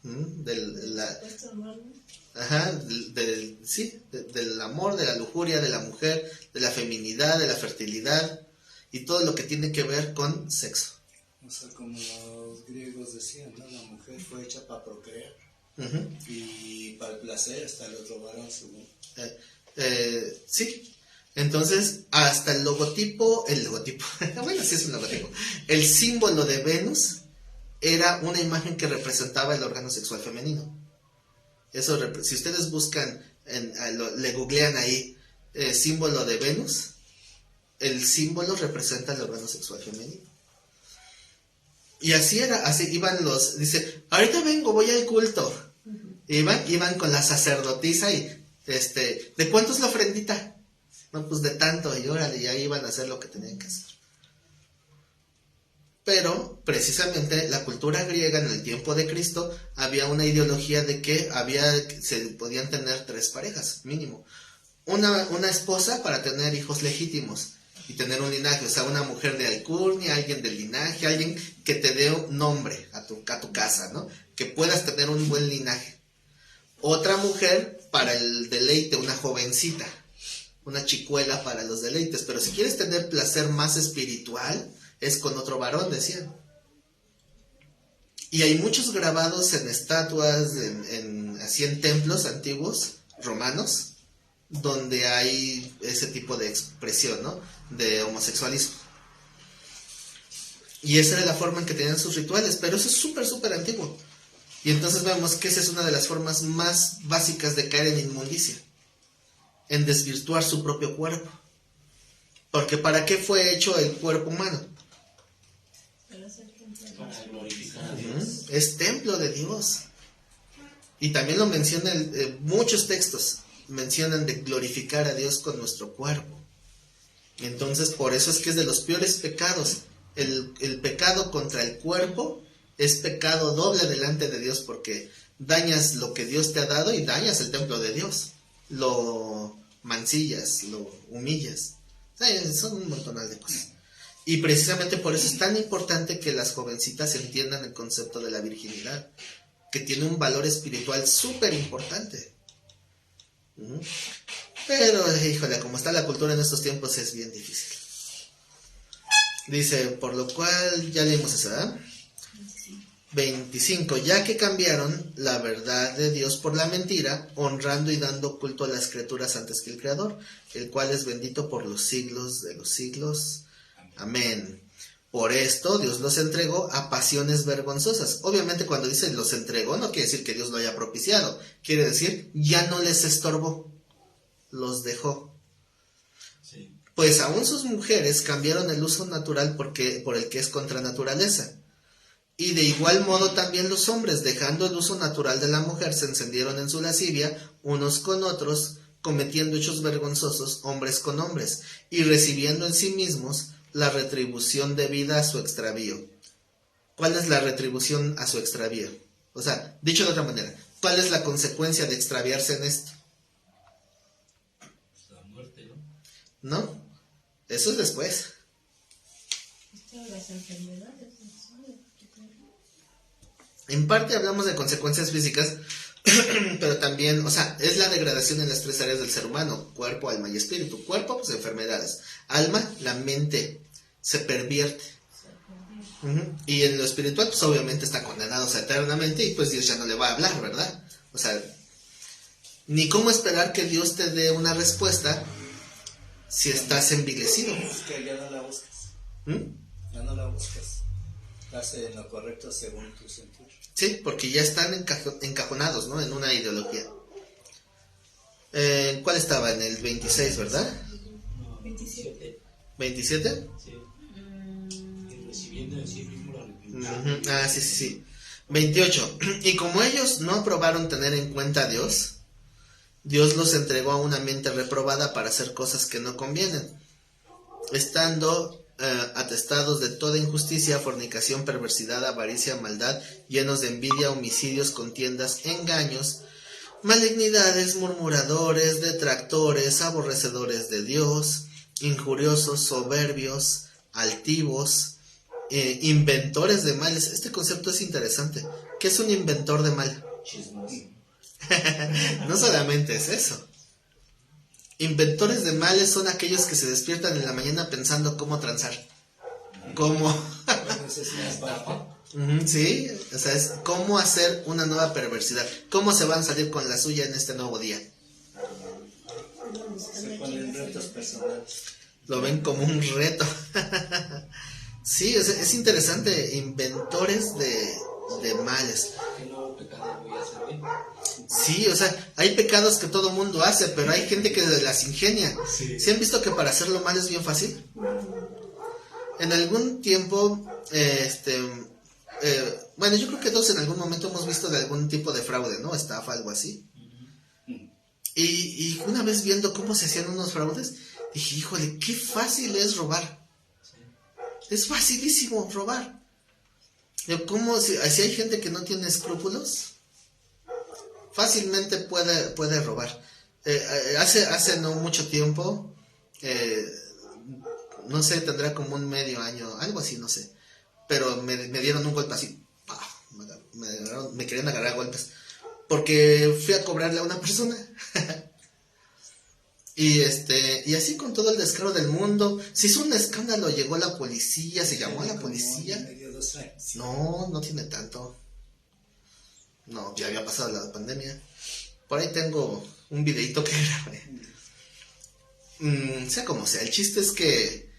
S5: Supuesto amor, ¿no?
S1: Ajá, del amor, de la lujuria, de la mujer, de la feminidad, de la fertilidad y todo lo que tiene que ver con sexo.
S2: O sea, como los griegos decían, ¿no? La mujer fue hecha para procrear y para el placer hasta el otro varón, según.
S1: Sí, entonces hasta el logotipo, bueno, sí es un logotipo, el símbolo de Venus era una imagen que representaba el órgano sexual femenino. Eso, si ustedes buscan, le googlean ahí, símbolo de Venus, el símbolo representa el órgano sexual femenino. Y así iban dice, ahorita vengo, voy al culto. Iban con la sacerdotisa y, ¿de cuánto es la ofrendita? No, pues de tanto, y órale, y ahí iban a hacer lo que tenían que hacer. Pero, precisamente, la cultura griega en el tiempo de Cristo había una ideología de que se podían tener 3 parejas, mínimo. Una esposa para tener hijos legítimos y tener un linaje, o sea, una mujer de alcurnia, alguien del linaje, alguien que te dé un nombre a tu casa, ¿no? Que puedas tener un buen linaje. Otra mujer para el deleite, una jovencita, una chicuela para los deleites. Pero si quieres tener placer más espiritual, es con otro varón, decían. Y hay muchos grabados en estatuas, así en templos antiguos, romanos, donde hay ese tipo de expresión, ¿no? De homosexualismo. Y esa era la forma en que tenían sus rituales, pero eso es súper, súper antiguo. Y entonces vemos que esa es una de las formas más básicas de caer en inmundicia, en desvirtuar su propio cuerpo. Porque ¿para qué fue hecho el cuerpo humano?
S3: Para glorificar a Dios.
S1: Es templo de Dios. Y también lo mencionan muchos textos, mencionan de glorificar a Dios con nuestro cuerpo. Entonces, por eso es que es de los peores pecados. El pecado contra el cuerpo es pecado doble delante de Dios, porque dañas lo que Dios te ha dado y dañas el templo de Dios. Lo mancillas, lo humillas. O sea, son un montón de cosas. Y precisamente por eso es tan importante que las jovencitas entiendan el concepto de la virginidad, que tiene un valor espiritual súper importante. Pero, híjole, como está la cultura en estos tiempos, es bien difícil. Dice, por lo cual, ya leímos eso, ¿verdad? 25. Ya que cambiaron la verdad de Dios por la mentira, honrando y dando culto a las criaturas antes que el Creador, el cual es bendito por los siglos de los siglos. Amén. Por esto Dios los entregó a pasiones vergonzosas. Obviamente cuando dice los entregó, no quiere decir que Dios lo haya propiciado. Quiere decir, ya no les estorbó. Los dejó.
S3: Sí.
S1: Pues aún sus mujeres cambiaron el uso natural por el que es contra naturaleza. Y de igual modo también los hombres, dejando el uso natural de la mujer, se encendieron en su lascivia unos con otros, cometiendo hechos vergonzosos hombres con hombres, y recibiendo en sí mismos la retribución debida a su extravío. ¿Cuál es la retribución a su extravío? O sea, dicho de otra manera, ¿cuál es la consecuencia de extraviarse en esto?
S3: La muerte, ¿no?
S1: ¿No? Eso es después.
S5: Las enfermedades.
S1: En parte hablamos de consecuencias físicas, pero también, o sea, es la degradación en las 3 áreas del ser humano: cuerpo, alma y espíritu. Cuerpo, pues enfermedades. Alma, la mente se pervierte. Y en lo espiritual, pues obviamente está condenados eternamente y pues Dios ya no le va a hablar, ¿verdad? O sea, ni cómo esperar que Dios te dé una respuesta si estás envilecido.
S2: Es que ya no la buscas. Ya no la buscas. Estás en lo correcto según tu sentir.
S1: Sí, porque ya están encajonados, ¿no? En una ideología. ¿Cuál estaba? En el 26, ¿verdad?
S3: No,
S5: 27.
S1: ¿27?
S3: Sí. Y recibiendo en sí mismo la reprensión.
S1: Ah, sí. 28. Y como ellos no aprobaron tener en cuenta a Dios, Dios los entregó a una mente reprobada para hacer cosas que no convienen, estando atestados de toda injusticia, fornicación, perversidad, avaricia, maldad, llenos de envidia, homicidios, contiendas, engaños, malignidades, murmuradores, detractores, aborrecedores de Dios, injuriosos, soberbios, altivos, inventores de males. Este concepto es interesante. ¿Qué es un inventor de mal?
S3: Chismoso.
S1: No solamente es eso. Inventores de males son aquellos que se despiertan en la mañana pensando cómo transar. Cómo...
S2: Bueno, esa es una parte.
S1: Sí, o sea, es cómo hacer una nueva perversidad. Cómo se van a salir con la suya en este nuevo día.
S2: Se ponen retos personales.
S1: Lo ven como un reto. Sí, es interesante. Inventores de males.
S3: ¿Qué nuevo pecado voy a hacer hoy?
S1: Sí, o sea, hay pecados que todo mundo hace, pero hay gente que las ingenia.
S3: Sí.
S1: ¿Sí han visto que para hacerlo mal es bien fácil? En algún tiempo, bueno, yo creo que todos en algún momento hemos visto de algún tipo de fraude, ¿no? Estafa, algo así. Y una vez viendo cómo se hacían unos fraudes, dije, híjole, qué fácil es robar. Es facilísimo robar. ¿Cómo si hay gente que no tiene escrúpulos? Fácilmente puede robar. Hace no mucho tiempo, no sé, tendrá como un medio año, algo así, no sé. Pero me dieron un golpe así. ¡Pah! Me querían agarrar a golpes. Porque fui a cobrarle a una persona. Y así con todo el descaro del mundo. Se hizo un escándalo, llegó la policía, se llamó a la policía.
S2: Medio 2 años.
S1: No tiene tanto. No, ya había pasado la pandemia. Por ahí tengo un videito que grabé. Sea como sea, el chiste es que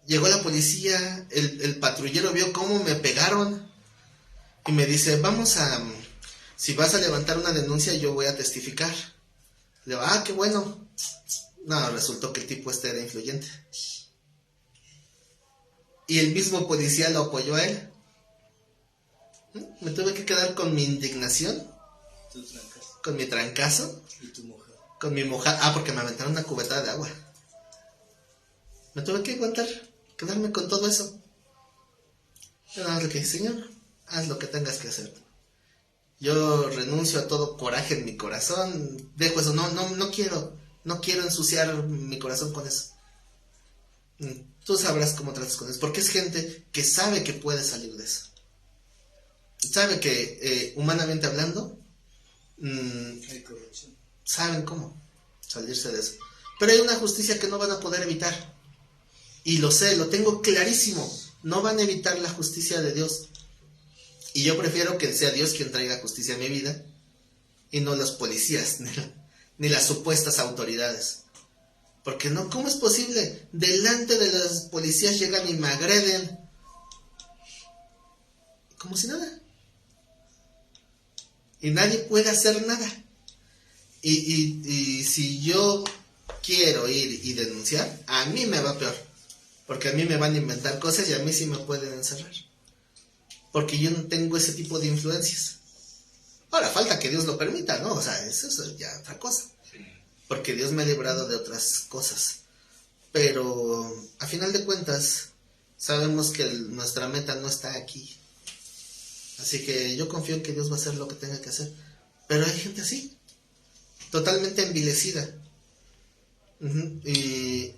S1: llegó la policía, el patrullero vio cómo me pegaron y me dice, si vas a levantar una denuncia yo voy a testificar. Le digo, qué bueno. No, resultó que el tipo era influyente. Y el mismo policía lo apoyó a él. Me tuve que quedar con mi indignación,
S2: Tu trancas.
S1: con mi trancazo,
S2: Y tu mujer.
S1: con mi mojada. Porque me aventaron una cubeta de agua. Me tuve que aguantar, quedarme con todo eso. Yo nada más le dije, Señor, haz lo que tengas que hacer. Yo renuncio a todo coraje en mi corazón, dejo eso, no quiero ensuciar mi corazón con eso. Tú sabrás cómo tratas con eso, porque es gente que sabe que puede salir de eso. Sabe que, humanamente hablando,
S2: Hay corrupción.
S1: saben cómo salirse de eso. Pero hay una justicia que no van a poder evitar. Y lo sé, lo tengo clarísimo. No van a evitar la justicia de Dios. Y yo prefiero que sea Dios quien traiga justicia a mi vida y no los policías ni las supuestas autoridades. Porque no, ¿cómo es posible? Delante de los policías llegan y me agreden como si nada. Y nadie puede hacer nada. Y si yo quiero ir y denunciar, a mí me va peor. Porque a mí me van a inventar cosas y a mí sí me pueden encerrar. Porque yo no tengo ese tipo de influencias. Ahora, falta que Dios lo permita, ¿no? O sea, eso es ya otra cosa. Porque Dios me ha librado de otras cosas. Pero, a final de cuentas, sabemos que nuestra meta no está aquí. Así que yo confío en que Dios va a hacer lo que tenga que hacer. Pero hay gente así, totalmente envilecida. Y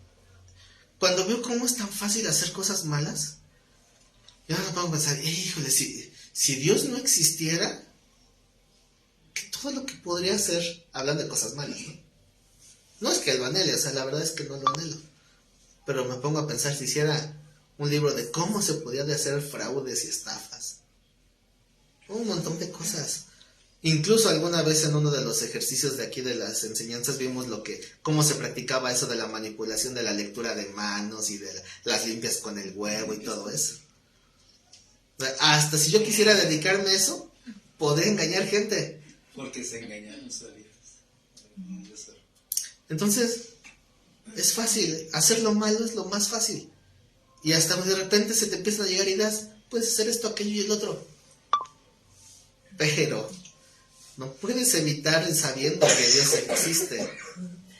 S1: cuando veo cómo es tan fácil hacer cosas malas, yo me pongo a pensar, híjole, si Dios no existiera, que todo lo que podría hacer, hablando de cosas malas, ¿no? No es que lo anhele, o sea, la verdad es que no lo anhelo. Pero me pongo a pensar, si hiciera un libro de cómo se podía hacer fraudes y estafas, un montón de cosas. Incluso alguna vez en uno de los ejercicios de aquí de las enseñanzas vimos cómo se practicaba eso de la manipulación de la lectura de manos y de las limpias con el huevo y todo eso. Hasta si yo quisiera dedicarme a eso, podría engañar gente.
S2: Porque se engañaron solitos.
S1: Entonces, es fácil. Hacer lo malo es lo más fácil. Y hasta de repente se te empiezan a llegar ideas, puedes hacer esto, aquello y el otro. Pero no puedes evitar sabiendo que Dios existe.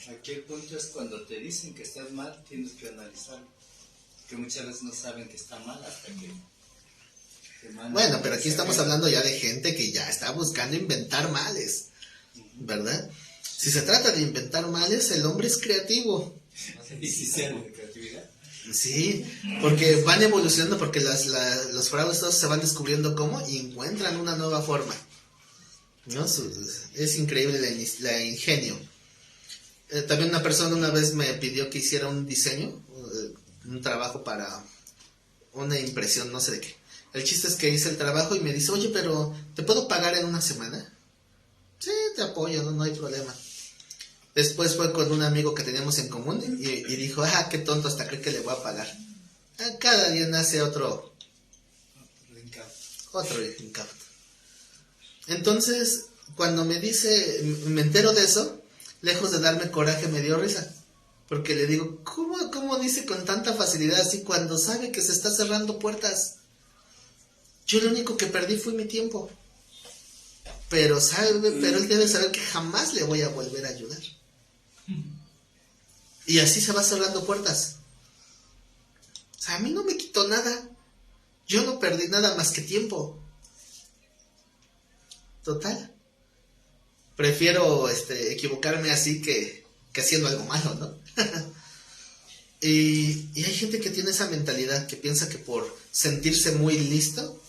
S2: Aquí el punto es cuando te dicen que estás mal, tienes que analizarlo. Que muchas veces no saben que está mal hasta que...
S1: Bueno, pero aquí estamos hablando ya de gente que ya está buscando inventar males, ¿verdad? Si se trata de inventar males, el hombre es creativo.
S2: ¿Y si se habla de creatividad?
S1: Sí, porque van evolucionando, porque los fraudes todos se van descubriendo cómo y encuentran una nueva forma, ¿no? Es increíble la ingenio. También una persona una vez me pidió que hiciera un diseño, un trabajo para una impresión, no sé de qué. El chiste es que hice el trabajo y me dice, oye, pero ¿te puedo pagar en una semana? Sí, te apoyo, no hay problema. Después fue con un amigo que teníamos en común y dijo, qué tonto, hasta cree que le voy a pagar. Cada día nace otro incauto. Entonces, cuando me entero de eso, lejos de darme coraje, me dio risa. Porque le digo, ¿cómo dice con tanta facilidad así cuando sabe que se está cerrando puertas? Yo lo único que perdí fue mi tiempo. Pero él debe saber que jamás le voy a volver a ayudar. Y así se va cerrando puertas. O sea, a mí no me quitó nada. Yo no perdí nada más que tiempo. Total. Prefiero equivocarme así que haciendo algo malo, ¿no? y hay gente que tiene esa mentalidad, que piensa que por sentirse muy listo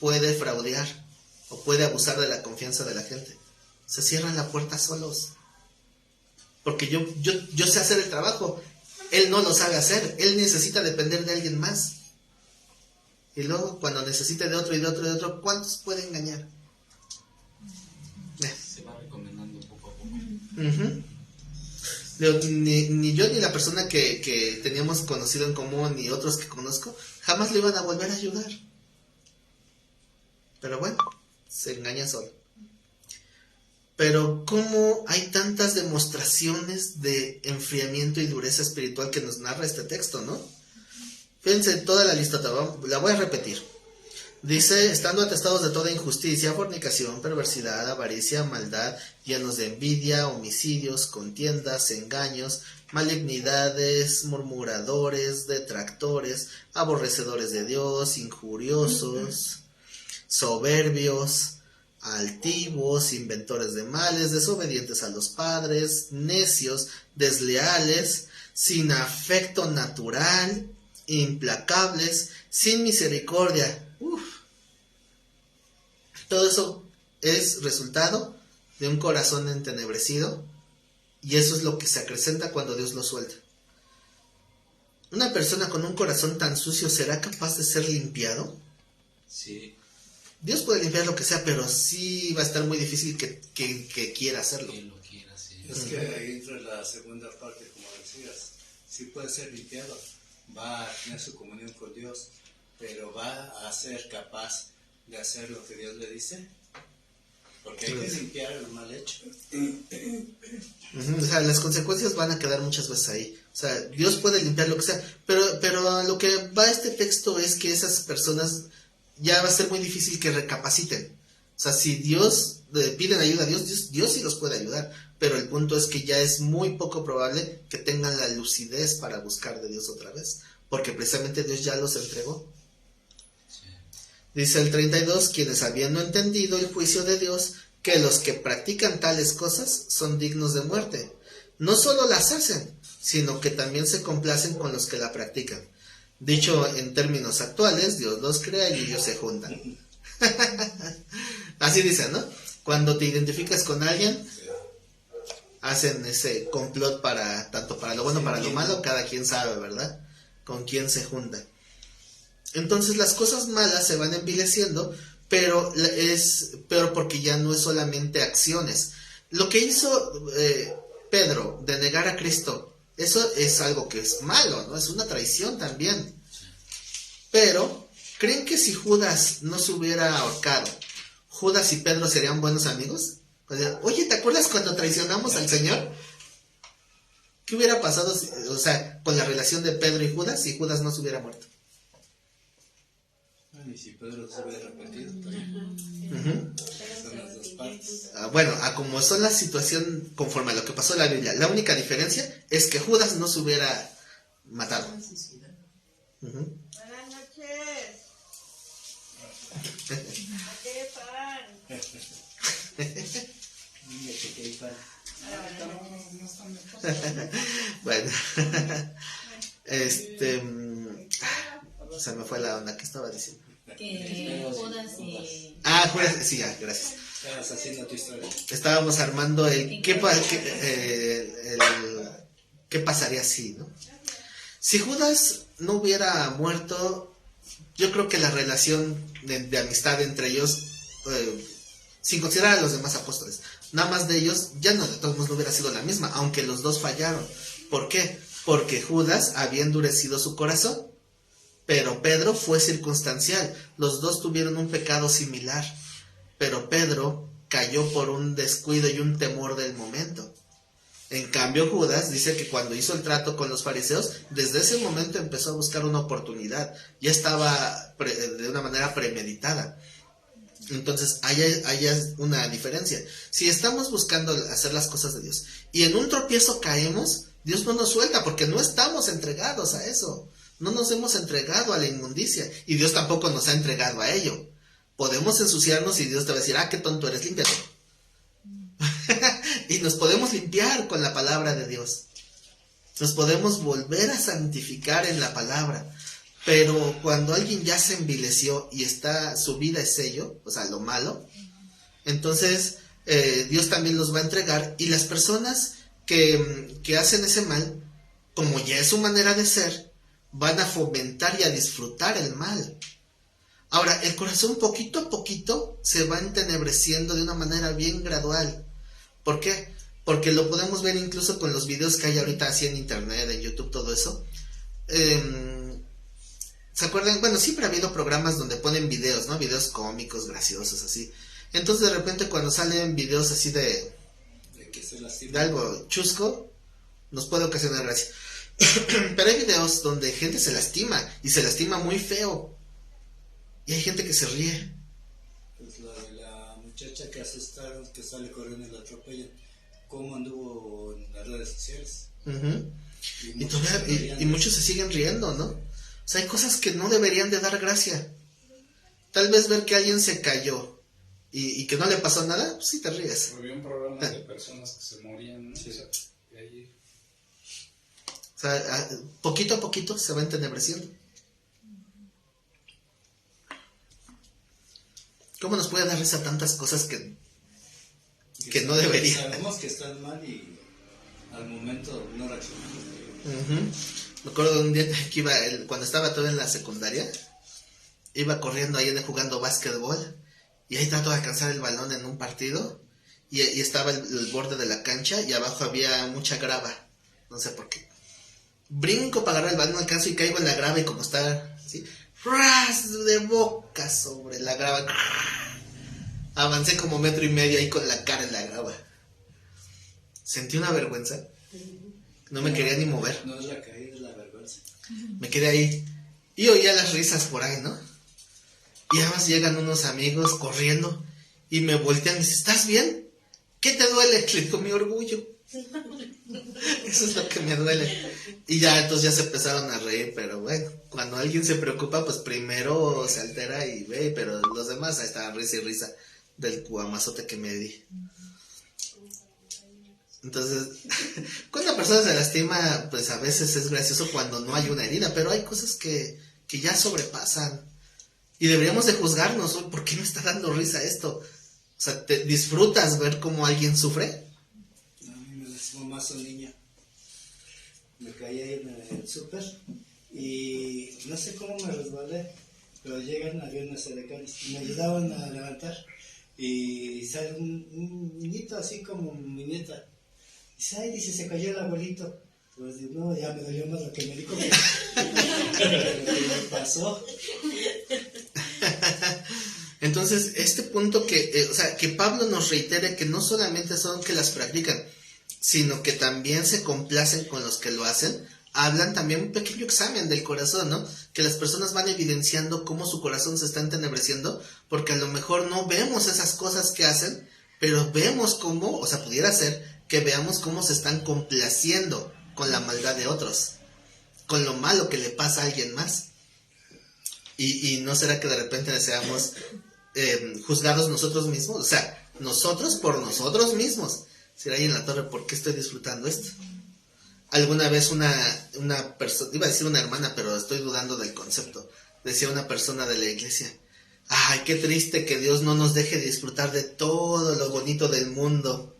S1: puede fraudear o puede abusar de la confianza de la gente. Se cierran la puerta solos. Porque yo sé hacer el trabajo, él no lo sabe hacer, él necesita depender de alguien más. Y luego cuando necesite de otro y de otro y de otro, ¿cuántos puede engañar?
S3: Se va recomendando poco a poco.
S1: Ni yo ni la persona que teníamos conocido en común ni otros que conozco jamás le iban a volver a ayudar. Pero bueno, se engaña solo. Pero ¿cómo hay tantas demostraciones de enfriamiento y dureza espiritual que nos narra este texto, no? Fíjense, toda la lista la voy a repetir. Dice, estando atestados de toda injusticia, fornicación, perversidad, avaricia, maldad, llenos de envidia, homicidios, contiendas, engaños, malignidades, murmuradores, detractores, aborrecedores de Dios, injuriosos, soberbios, altivos, inventores de males, desobedientes a los padres, necios, desleales, sin afecto natural, implacables, sin misericordia. Todo eso es resultado de un corazón entenebrecido, y eso es lo que se acrecenta cuando Dios lo suelta. ¿Una persona con un corazón tan sucio será capaz de ser limpiado?
S3: Sí.
S1: Dios puede limpiar lo que sea, pero sí va a estar muy difícil que quiera hacerlo.
S3: Que lo quiera, sí.
S2: Es que ahí entra la segunda parte, como decías. Sí puede ser limpiado, va a tener su comunión con Dios, pero va a ser capaz de hacer lo que Dios le dice. Porque hay que limpiar el mal hecho.
S1: O sea, las consecuencias van a quedar muchas veces ahí. O sea, Dios puede limpiar lo que sea, pero a lo que va este texto es que esas personas ya va a ser muy difícil que recapaciten. O sea, si Dios le piden ayuda a Dios sí los puede ayudar, pero el punto es que ya es muy poco probable que tengan la lucidez para buscar de Dios otra vez, porque precisamente Dios ya los entregó.
S3: Sí.
S1: Dice el 32, quienes habiendo entendido el juicio de Dios, que los que practican tales cosas son dignos de muerte, no solo las hacen, sino que también se complacen con los que la practican. Dicho en términos actuales, Dios los crea y ellos se juntan. Así dicen, ¿no? Cuando te identificas con alguien, hacen ese complot tanto para lo bueno, para lo malo, cada quien sabe, ¿verdad? Con quién se junta. Entonces las cosas malas se van envileciendo pero porque ya no es solamente acciones. Lo que hizo Pedro de negar a Cristo, eso es algo que es malo, ¿no? Es una traición también. Pero, ¿creen que si Judas no se hubiera ahorcado, Judas y Pedro serían buenos amigos? O sea, oye, ¿te acuerdas cuando traicionamos al Señor? ¿Qué hubiera pasado, o sea, con la relación de Pedro y Judas si Judas no se hubiera muerto?
S2: Y si Pedro se hubiera arrepentido también. Son las dos partes.
S1: Bueno, a como son la situación conforme a lo que pasó en la Biblia, la única diferencia es que Judas no se hubiera matado. Ujú.
S4: Buenas noches. ¿Qué pan?
S2: Niña, que hay pan.
S1: Bueno, se me fue la onda que estaba diciendo.
S6: Que Judas y...
S1: Judas, sí, ya, gracias.
S2: Estabas haciendo tu historia.
S1: Estábamos armando qué pasaría si, ¿no? Si Judas no hubiera muerto, yo creo que la relación de amistad entre ellos, sin considerar a los demás apóstoles, nada más de ellos, ya no, de todos modos no hubiera sido la misma, aunque los dos fallaron. ¿Por qué? Porque Judas había endurecido su corazón, pero Pedro fue circunstancial. Los dos tuvieron un pecado similar, pero Pedro cayó por un descuido y un temor del momento. En cambio, Judas dice que cuando hizo el trato con los fariseos, desde ese momento empezó a buscar una oportunidad. Ya estaba de una manera premeditada. Entonces, hay una diferencia. Si estamos buscando hacer las cosas de Dios y en un tropiezo caemos, Dios no nos suelta porque no estamos entregados a eso. No nos hemos entregado a la inmundicia y Dios tampoco nos ha entregado a ello. Podemos ensuciarnos y Dios te va a decir, qué tonto eres, límpiate. Y nos podemos limpiar con la palabra de Dios. Nos podemos volver a santificar en la palabra. Pero cuando alguien ya se envileció y su vida es ello, o sea, lo malo, entonces Dios también los va a entregar. Y las personas que hacen ese mal, como ya es su manera de ser, van a fomentar y a disfrutar el mal. Ahora, el corazón poquito a poquito se va entenebreciendo de una manera bien gradual. ¿Por qué? Porque lo podemos ver incluso con los videos que hay ahorita así en internet, en YouTube, todo eso. ¿Se acuerdan? Bueno, siempre ha habido programas donde ponen videos, ¿no? Videos cómicos, graciosos, así. Entonces, de repente, cuando salen videos así de algo chusco, nos puede ocasionar gracia. Pero hay videos donde gente se lastima, y se lastima muy feo. Y hay gente que se ríe.
S2: Pues la de la muchacha que asustaron, que sale corriendo y la atropellan. ¿Cómo anduvo en las redes sociales?
S1: Uh-huh. Y muchos se siguen riendo, ¿no? O sea, hay cosas que no deberían de dar gracia. Tal vez ver que alguien se cayó y que no le pasó nada, pues sí te ríes.
S7: Había un programa de personas que se morían, ¿no?
S2: Sí.
S7: O sea, de ahí.
S1: O sea, poquito a poquito se va entenebreciendo. ¿Cómo nos puede dar risa tantas cosas que no deberían?
S2: Sabemos que están mal y al momento no reaccionamos.
S1: Uh-huh. Me acuerdo de un día que cuando estaba todavía en la secundaria, iba corriendo ahí jugando básquetbol y ahí trató de alcanzar el balón en un partido y estaba el borde de la cancha y abajo había mucha grava, no sé por qué. Brinco para agarrar el balón, alcanzo y caigo en la grava y como está así, ras de boca sobre la grava. Avancé como 1.5 metros ahí con la cara en la grava. Sentí una vergüenza. No me quería ni mover.
S2: No es la caída, es la vergüenza.
S1: Me quedé ahí. Y oía las risas por ahí, ¿no? Y además llegan unos amigos corriendo y me voltean y me dicen, ¿estás bien? ¿Qué te duele? Le digo, mi orgullo. Eso es lo que me duele. Y ya, entonces ya se empezaron a reír, pero bueno, cuando alguien se preocupa, pues primero se altera y ve, pero los demás ahí estaban risa y risa del cuamazote que me di. Entonces, cuando una persona se lastima, pues a veces es gracioso cuando no hay una herida, pero hay cosas que ya sobrepasan. Y deberíamos de juzgarnos, ¿por qué me está dando risa esto? O sea, ¿te disfrutas ver cómo alguien sufre?
S2: A mí me lastimó más una niña. Me caí ahí en el súper y no sé cómo me resbalé. pero llegan, había unas edecanes y me ayudaban a levantar. Y sale un niñito así como mi nieta. Dice, ay, dice, se cayó el abuelito. Pues digo, no, ya me dolió más lo que me dijo que me pasó.
S1: Entonces, este punto que, o sea, que Pablo nos reitere que no solamente son que las practican, sino que también se complacen con los que lo hacen, hablan también un pequeño examen del corazón, ¿no? Que las personas van evidenciando cómo su corazón se está entenebreciendo, porque a lo mejor no vemos esas cosas que hacen, pero vemos cómo, o sea, pudiera ser que veamos cómo se están complaciendo con la maldad de otros, con lo malo que le pasa a alguien más. Y no será que de repente seamos juzgados nosotros mismos, o sea, nosotros por nosotros mismos. Será ahí en la torre, ¿por qué estoy disfrutando esto? Alguna vez una persona, iba a decir una hermana, pero estoy dudando del concepto, decía una persona de la iglesia, ay, qué triste que Dios no nos deje disfrutar de todo lo bonito del mundo.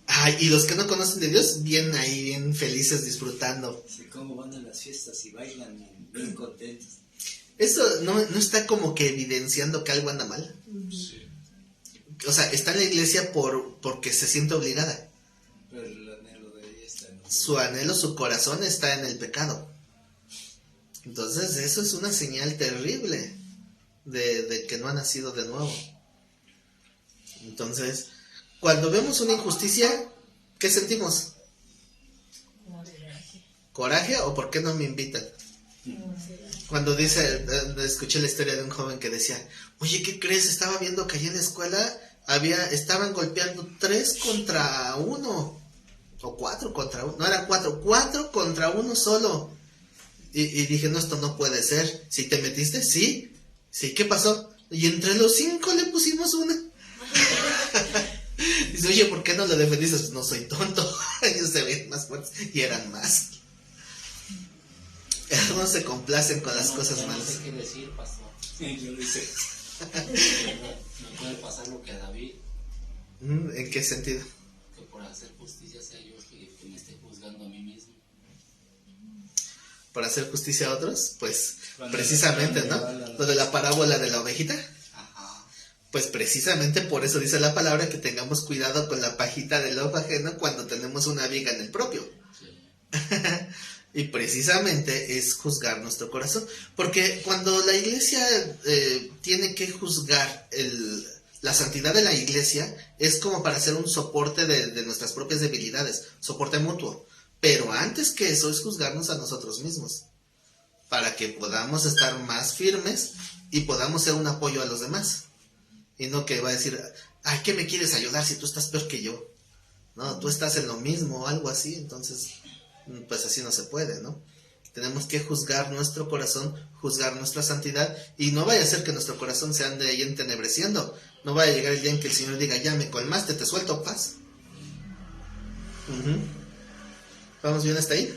S1: Ay, y los que no conocen de Dios, bien ahí, bien felices disfrutando.
S2: Sí, cómo van a las fiestas y bailan bien contentos.
S1: Eso no está como que evidenciando que algo anda mal.
S7: Sí.
S1: O sea, está en la iglesia porque se siente obligada.
S2: Pero el anhelo de ella está en
S1: Su anhelo, su corazón está en el pecado. Entonces eso es una señal terrible de que no ha nacido de nuevo. Entonces, cuando vemos una injusticia, ¿qué sentimos? ¿Coraje o por qué no me invitan? Cuando escuché la historia de un joven que decía, oye, ¿qué crees? Estaba viendo que allí en la escuela estaban golpeando 3 contra 1 o 4 contra 1, no eran 4 contra 1 solo. Y dije, no, esto no puede ser. ¿Sí te metiste? Sí, ¿qué pasó? Y entre los 5 le pusimos una. Dice, oye, ¿por qué no lo defendiste? Pues no soy tonto, ellos se ven más fuertes y eran más. No se complacen con las cosas malas.
S3: No sé qué decir, pastor.
S2: Yo lo hice.
S3: Me puede pasar lo que a David,
S1: ¿En qué sentido?
S3: que por hacer justicia sea yo que me esté juzgando a mí mismo.
S1: ¿Por hacer justicia a otros? Pues
S2: Cuando
S1: precisamente, ¿no? Lo de la parábola de la ovejita.
S3: Ajá.
S1: Pues precisamente por eso dice la palabra que tengamos cuidado con la pajita del ojo ajeno cuando tenemos una viga en el propio.
S3: Sí.
S1: Y precisamente es juzgar nuestro corazón. Porque cuando la iglesia tiene que juzgar la santidad de la iglesia, es como para hacer un soporte de nuestras propias debilidades, soporte mutuo. Pero antes que eso es juzgarnos a nosotros mismos, para que podamos estar más firmes y podamos ser un apoyo a los demás. Y no que va a decir, ay, ¿qué me quieres ayudar si tú estás peor que yo? No, tú estás en lo mismo o algo así, entonces pues así no se puede, ¿no? Tenemos que juzgar nuestro corazón, juzgar nuestra santidad, y no vaya a ser que nuestro corazón se ande ahí entenebreciendo. No vaya a llegar el día en que el Señor diga, ya me colmaste, te suelto paz. ¿Vamos bien hasta ahí?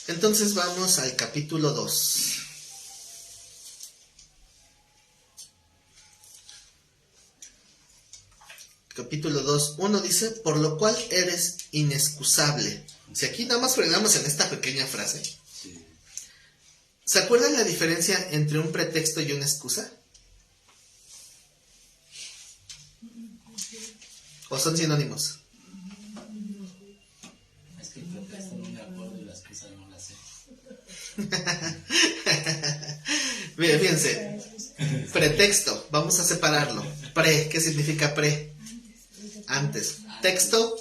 S1: Entonces vamos al capítulo 2. Capítulo 2, 1 dice, por lo cual eres inexcusable. Si aquí nada más frenamos en esta pequeña frase.
S3: Sí.
S1: ¿Se acuerdan la diferencia entre un pretexto y una excusa? ¿O son sinónimos?
S3: Es que el pretexto no me acuerdo y la excusa no la sé.
S1: Fíjense, pretexto, vamos a separarlo. ¿Qué significa pre? Antes. Texto,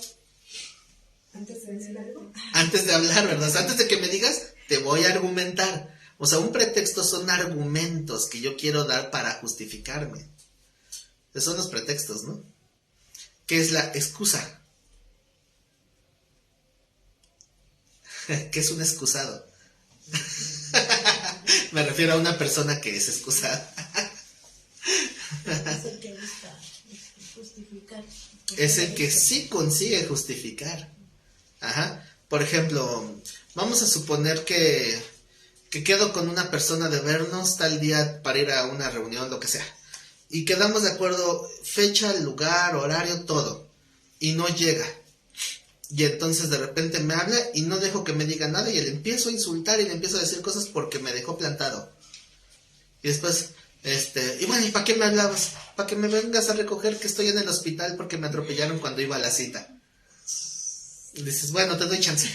S5: Antes de decir algo.
S1: antes de hablar, ¿verdad? O sea, antes de que me digas, te voy a argumentar. O sea, un pretexto son argumentos que yo quiero dar para justificarme. Esos son los pretextos, ¿no? ¿Qué es la excusa? ¿Qué es un excusado? Me refiero a una persona que es excusada.
S5: Es el que busca justificar.
S1: Es el que sí consigue justificar. Ajá. Por ejemplo, vamos a suponer que quedo con una persona de vernos tal día para ir a una reunión, lo que sea. Y quedamos de acuerdo, fecha, lugar, horario, todo. Y no llega. Y entonces de repente me habla y no dejo que me diga nada y le empiezo a insultar y le empiezo a decir cosas porque me dejó plantado. Y después, y bueno, ¿y para qué me hablabas? Para que me vengas a recoger que estoy en el hospital porque me atropellaron cuando iba a la cita. Y dices, bueno, te doy chance.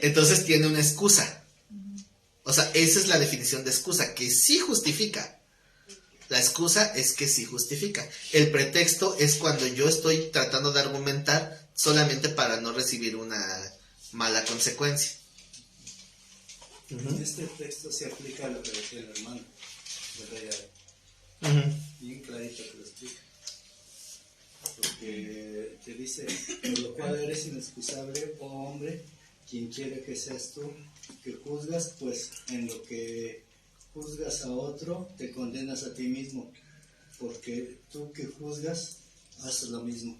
S1: Entonces tiene una excusa. O sea, esa es la definición de excusa, que sí justifica. La excusa es que sí justifica. El pretexto es cuando yo estoy tratando de argumentar solamente para no recibir una mala consecuencia.
S2: En este texto se aplica lo que decía el hermano de Rey bien clarito que lo explica. Porque te dice, por lo cual eres inexcusable, oh hombre, quien quiere que seas tú, que juzgas, pues en lo que juzgas a otro, te condenas a ti mismo, porque tú que juzgas, haces lo mismo.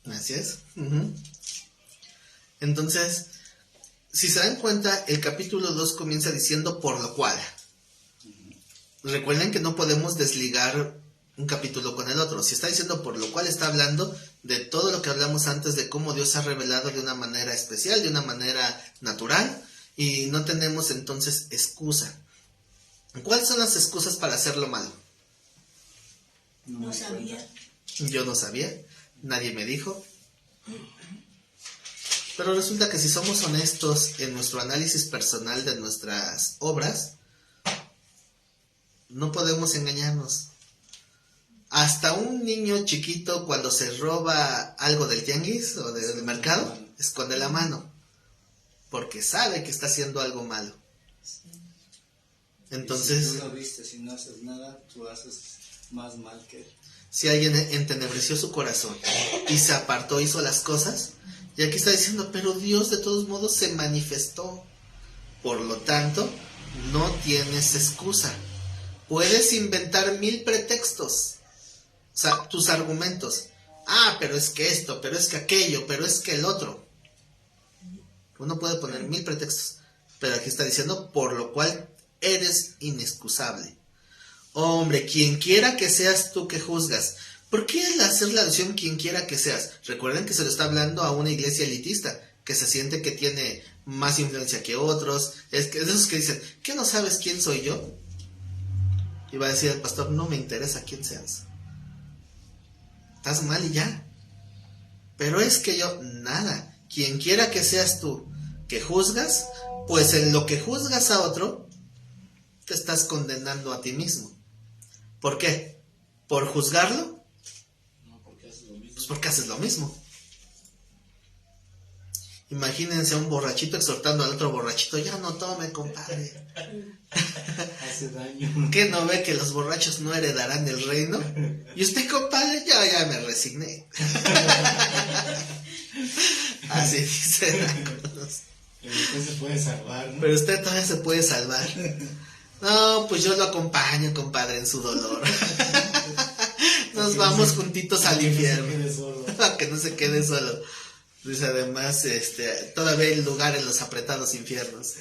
S1: Así es. Entonces, si se dan cuenta, el capítulo 2 comienza diciendo por lo cual. Recuerden que no podemos desligar un capítulo con el otro. Si está diciendo por lo cual, está hablando de todo lo que hablamos antes, de cómo Dios ha revelado de una manera especial, de una manera natural, y no tenemos entonces excusa. ¿Cuáles son las excusas para hacer lo malo?
S5: No sabía.
S1: Yo no sabía, nadie me dijo. Pero resulta que si somos honestos en nuestro análisis personal de nuestras obras, no podemos engañarnos. Hasta un niño chiquito, cuando se roba algo del tianguis o del mercado, esconde la mano, porque sabe que está haciendo algo malo. Entonces,
S2: si tú lo viste, si no haces nada, tú haces más mal que él.
S1: Si alguien entenebreció su corazón y se apartó, hizo las cosas, y aquí está diciendo, pero Dios de todos modos se manifestó. Por lo tanto, no tienes excusa. Puedes inventar 1000 pretextos. O sea, tus argumentos. Pero es que esto, pero es que aquello, pero es que el otro. Uno puede poner 1000 pretextos. Pero aquí está diciendo, por lo cual eres inexcusable. Hombre, quien quiera que seas tú que juzgas. ¿Por qué el hacer la alusión quien quiera que seas? Recuerden que se lo está hablando a una iglesia elitista, que se siente que tiene más influencia que otros. Es que de esos que dicen, ¿qué no sabes quién soy yo? Y va a decir el pastor, no me interesa quién seas. Estás mal y ya. Pero es que yo, nada. Quien quiera que seas tú que juzgas, pues en lo que juzgas a otro, te estás condenando a ti mismo. ¿Por qué? ¿Por juzgarlo?
S3: No, porque haces lo mismo.
S1: Pues porque haces lo mismo. Imagínense a un borrachito exhortando al otro borrachito, ya no tome, compadre.
S3: Hace daño.
S1: ¿Qué no ve que los borrachos no heredarán el reino? Y usted, compadre, ya me resigné. Así dice.
S3: Pero usted se puede salvar, ¿no?
S1: Pero usted todavía se puede salvar. No, pues yo lo acompaño, compadre, en su dolor. Nos vamos juntitos al infierno. Que no se quede solo. Dice además, todavía hay lugar en los apretados infiernos.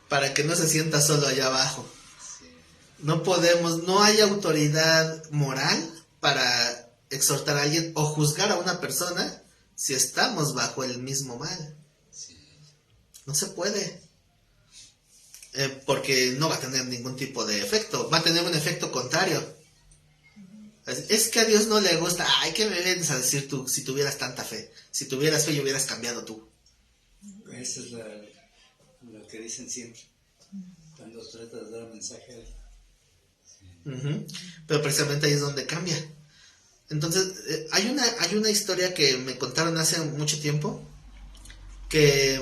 S1: Para que no se sienta solo allá abajo. No podemos, no hay autoridad moral para exhortar a alguien o juzgar a una persona si estamos bajo el mismo mal. No se puede. Porque no va a tener ningún tipo de efecto. Va a tener un efecto contrario. Es que a Dios no le gusta. Ay, ¿qué me vienes a decir tú si tuvieras tanta fe? Si tuvieras fe y hubieras cambiado tú.
S2: Eso es lo que dicen siempre cuando tratas de dar mensaje a alguien.
S1: Pero precisamente ahí es donde cambia. Entonces, hay una historia que me contaron hace mucho tiempo que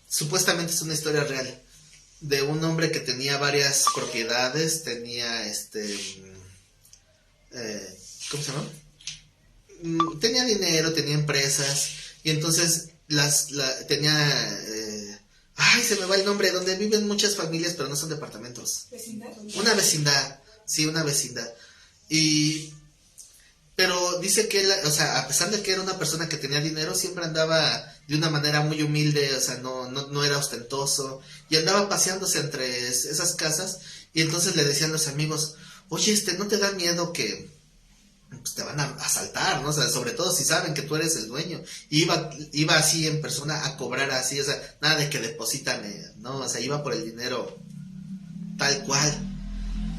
S1: supuestamente es una historia real de un hombre que tenía varias propiedades, tenía ¿cómo se llama? Tenía dinero, tenía empresas y entonces tenía se me va el nombre, donde viven muchas familias pero no son departamentos. Una vecindad, sí, una vecindad. Pero dice que él, o sea, a pesar de que era una persona que tenía dinero, siempre andaba de una manera muy humilde, o sea, no era ostentoso, y andaba paseándose entre esas casas, y entonces le decían los amigos, oye, ¿no te da miedo que pues te van a asaltar, ¿no? O sea, sobre todo si saben que tú eres el dueño. Iba así en persona a cobrar así, o sea, nada de que deposítame, ¿no? O sea, iba por el dinero tal cual.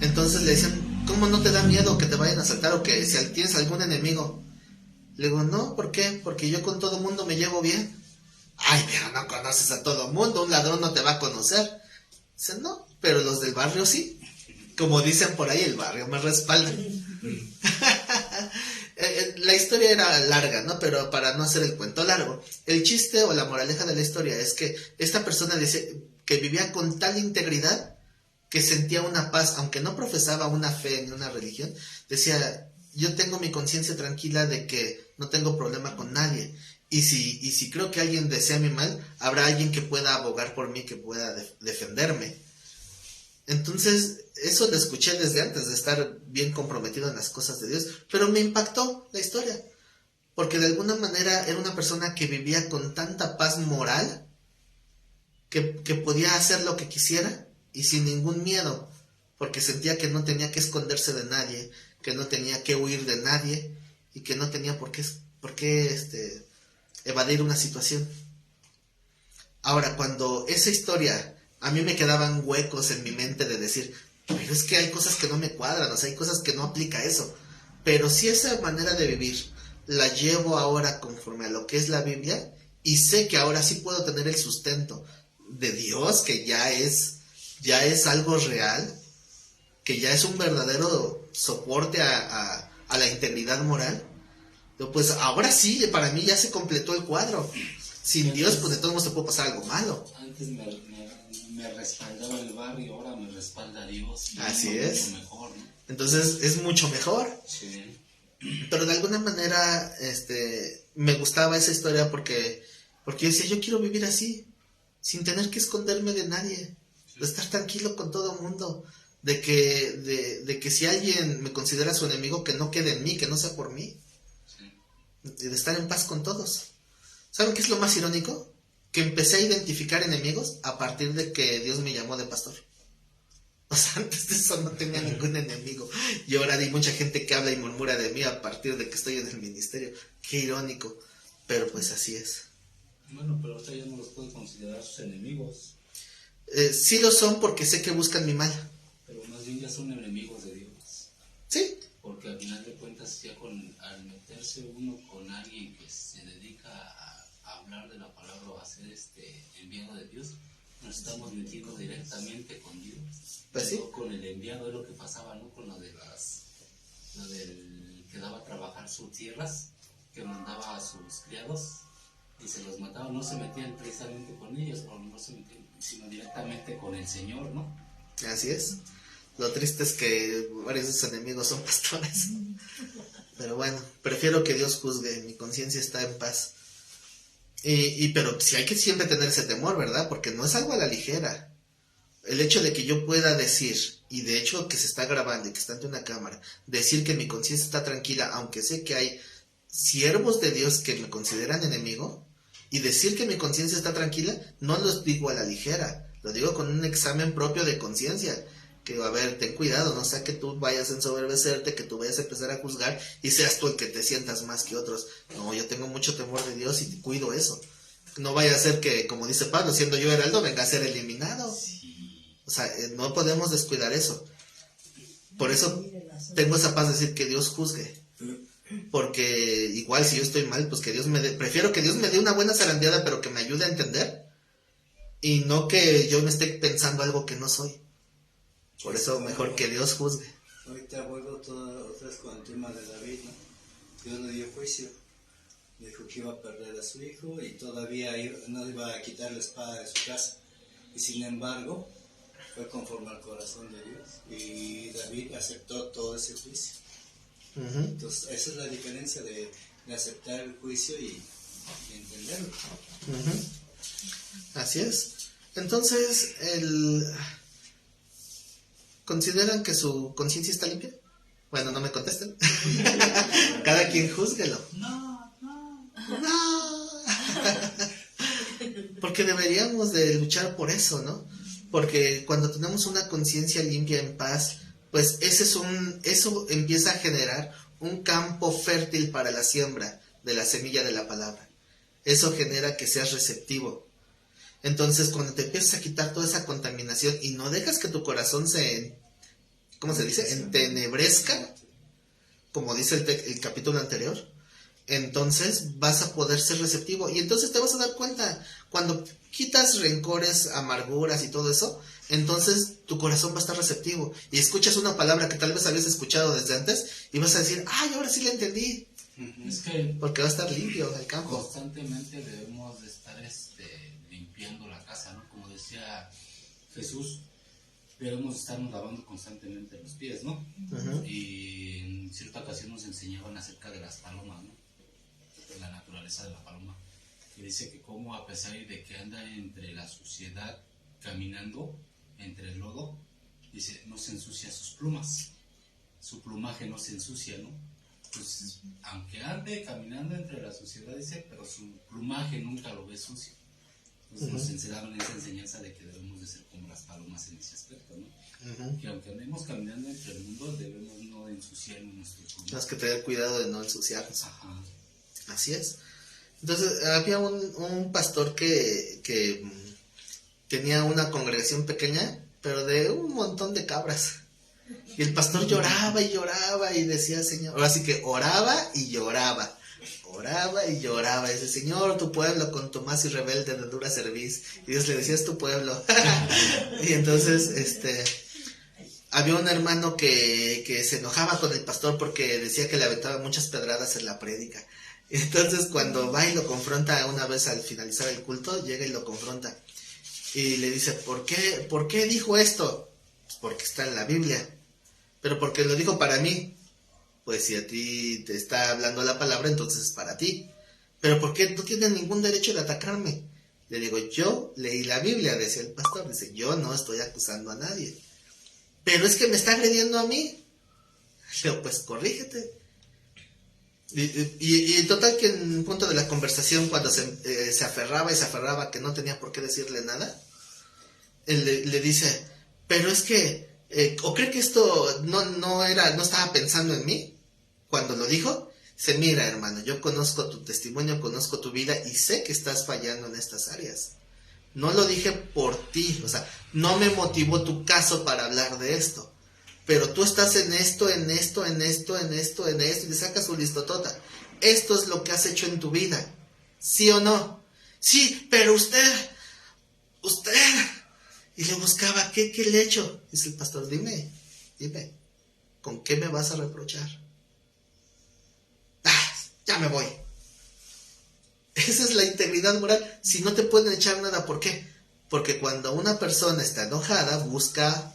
S1: Entonces le decían, ¿cómo no te da miedo que te vayan a asaltar o que si tienes algún enemigo? Le digo, no, ¿por qué? Porque yo con todo mundo me llevo bien. Ay, pero no conoces a todo mundo, un ladrón no te va a conocer. Dice, no, pero los del barrio sí. Como dicen por ahí, el barrio me respalda. La historia era larga, ¿no? Pero para no hacer el cuento largo, el chiste o la moraleja de la historia es que esta persona dice que vivía con tal integridad que sentía una paz, aunque no profesaba una fe ni una religión, decía, yo tengo mi conciencia tranquila de que no tengo problema con nadie. Y si creo que alguien desea mi mal, habrá alguien que pueda abogar por mí, que pueda defenderme. Entonces, eso lo escuché desde antes de estar bien comprometido en las cosas de Dios, pero me impactó la historia, porque de alguna manera era una persona que vivía con tanta paz moral, que podía hacer lo que quisiera y sin ningún miedo, porque sentía que no tenía que esconderse de nadie, que no tenía que huir de nadie y que no tenía por qué evadir una situación. Ahora, cuando esa historia, a mí me quedaban huecos en mi mente de decir, pero es que hay cosas que no me cuadran, o sea, hay cosas que no aplica eso. Pero si esa manera de vivir la llevo ahora conforme a lo que es la Biblia, y sé que ahora sí puedo tener el sustento de Dios, que ya es algo real, que ya es un verdadero soporte a la integridad moral, pues ahora sí, para mí ya se completó el cuadro. Sin Dios, pues de todos modos te puede pasar algo malo.
S3: Antes me respaldaba el barrio, ahora me respalda Dios.
S1: Así es.
S3: Mucho mejor, ¿no?
S1: Entonces es mucho mejor.
S3: Sí.
S1: Pero de alguna manera me gustaba esa historia porque yo decía, yo quiero vivir así, sin tener que esconderme de nadie, de estar tranquilo con todo el mundo, de que si alguien me considera su enemigo, que no quede en mí, que no sea por mí, y de estar en paz con todos. ¿Saben qué es lo más irónico? Que empecé a identificar enemigos a partir de que Dios me llamó de pastor. O sea, antes de eso no tenía ningún enemigo. Y ahora hay mucha gente que habla y murmura de mí a partir de que estoy en el ministerio. Qué irónico. Pero pues así es.
S3: Bueno, pero ahorita ya no los puedo considerar sus enemigos.
S1: Sí lo son porque sé que buscan mi mal.
S3: Pero más bien ya son enemigos de Dios.
S1: Sí.
S3: Porque al final de cuentas ya al meterse uno con alguien que se dedica a hablar de la palabra o a ser enviado de Dios, nos estamos metiendo directamente con Dios.
S1: Pues sí.
S3: No con el enviado, es lo que pasaba, ¿no? Con lo del que daba a trabajar sus tierras, que mandaba a sus criados y se los mataba, no se metían precisamente con ellos, o no se metían, sino directamente con el Señor, ¿no?
S1: Así es. Lo triste es que varios de sus enemigos son pastores. Pero bueno, prefiero que Dios juzgue, mi conciencia está en paz. Pero sí hay que siempre tener ese temor, ¿verdad? Porque no es algo a la ligera. El hecho de que yo pueda decir, y de hecho que se está grabando y que está ante una cámara, decir que mi conciencia está tranquila, aunque sé que hay siervos de Dios que me consideran enemigo, y decir que mi conciencia está tranquila, no lo digo a la ligera, lo digo con un examen propio de conciencia. Que, a ver, ten cuidado, no sea que tú vayas a ensoberbecerte, que tú vayas a empezar a juzgar y seas tú el que te sientas más que otros. No, yo tengo mucho temor de Dios y cuido eso. No vaya a ser que, como dice Pablo, siendo yo heraldo, venga a ser eliminado.
S3: Sí.
S1: O sea, no podemos descuidar eso. Por eso tengo esa paz de decir que Dios juzgue. Porque igual si yo estoy mal, pues que Dios prefiero que Dios me dé una buena zarandeada, pero que me ayude a entender. Y no que yo me esté pensando algo que no soy. Por eso mejor que Dios juzgue.
S2: Ahorita vuelvo otra vez con el tema de David, ¿no? Dios le dio juicio. Le dijo que iba a perder a su hijo y todavía no iba a quitar la espada de su casa. Y sin embargo, fue conforme al corazón de Dios. Y David aceptó todo ese juicio.
S1: Uh-huh.
S2: Entonces, esa es la diferencia de aceptar el juicio y entenderlo.
S1: Uh-huh. Así es. Entonces, ¿consideran que su conciencia está limpia? Bueno, no me contesten. Cada quien júzguelo. No. Porque deberíamos de luchar por eso, ¿no? Porque cuando tenemos una conciencia limpia, en paz, pues eso empieza a generar un campo fértil para la siembra de la semilla de la palabra. Eso genera que seas receptivo. Entonces, cuando te empiezas a quitar toda esa contaminación y no dejas que tu corazón se, ¿cómo se dice?, entenebrezca, como dice el capítulo anterior, entonces vas a poder ser receptivo. Y entonces te vas a dar cuenta, cuando quitas rencores, amarguras y todo eso, entonces tu corazón va a estar receptivo. Y escuchas una palabra que tal vez habías escuchado desde antes y vas a decir, ¡ay, ahora sí la entendí!
S3: Es que
S1: Porque va a estar limpio el campo.
S3: constantemente debemos de estar limpiando la casa, ¿no? Como decía Jesús, debemos estarnos lavando constantemente los pies, ¿no?
S1: Uh-huh.
S3: Y en cierta ocasión nos enseñaban acerca de las palomas, ¿no? De la naturaleza de la paloma. Y dice que como a pesar de que anda entre la suciedad caminando, entre el lodo, dice, no se ensucia sus plumas. Su plumaje no se ensucia, ¿no? Pues, aunque ande caminando entre la suciedad, dice, pero su plumaje nunca lo ve sucio. Entonces nos enseñaron esa enseñanza de que debemos de ser como las palomas en ese aspecto, ¿no?
S1: Uh-huh.
S3: Que aunque andemos caminando entre el mundo, debemos no ensuciar nuestro plumaje.
S1: Tienes que tener cuidado de no ensuciarnos.
S3: Ajá.
S1: Así es. Entonces, había un pastor que tenía una congregación pequeña, pero de un montón de cabras. Y el pastor lloraba y lloraba y decía, Señor, ahora sí que oraba y lloraba. Oraba y lloraba. Y dice, Señor, tu pueblo con tu más y rebelde de dura cerviz. Y Dios le decía, es tu pueblo. Y entonces, había un hermano que se enojaba con el pastor porque decía que le aventaba muchas pedradas en la prédica. Entonces, cuando va y lo confronta una vez al finalizar el culto, llega y lo confronta. Y le dice, ¿por qué dijo esto? Pues porque está en la Biblia. Pero porque lo dijo para mí. Pues si a ti te está hablando la palabra, entonces es para ti. Pero ¿por qué no tienes ningún derecho de atacarme? Le digo, yo leí la Biblia, decía el pastor. Dice, yo no estoy acusando a nadie. Pero es que me está agrediendo a mí. Le digo, pues corrígete. Y total que en un punto de la conversación, cuando se aferraba que no tenía por qué decirle nada, él le dice, pero es que, ¿o cree que esto no estaba pensando en mí cuando lo dijo? Dice, mira hermano, yo conozco tu testimonio, conozco tu vida y sé que estás fallando en estas áreas. No lo dije por ti, o sea, no me motivó tu caso para hablar de esto. Pero tú estás en esto, y le sacas su listotota. Esto es lo que has hecho en tu vida. ¿Sí o no? Sí, pero usted. Y le buscaba, ¿qué le he hecho? Dice el pastor, dime, ¿con qué me vas a reprochar? Ya me voy. Esa es la integridad moral. Si no te pueden echar nada, ¿por qué? Porque cuando una persona está enojada, busca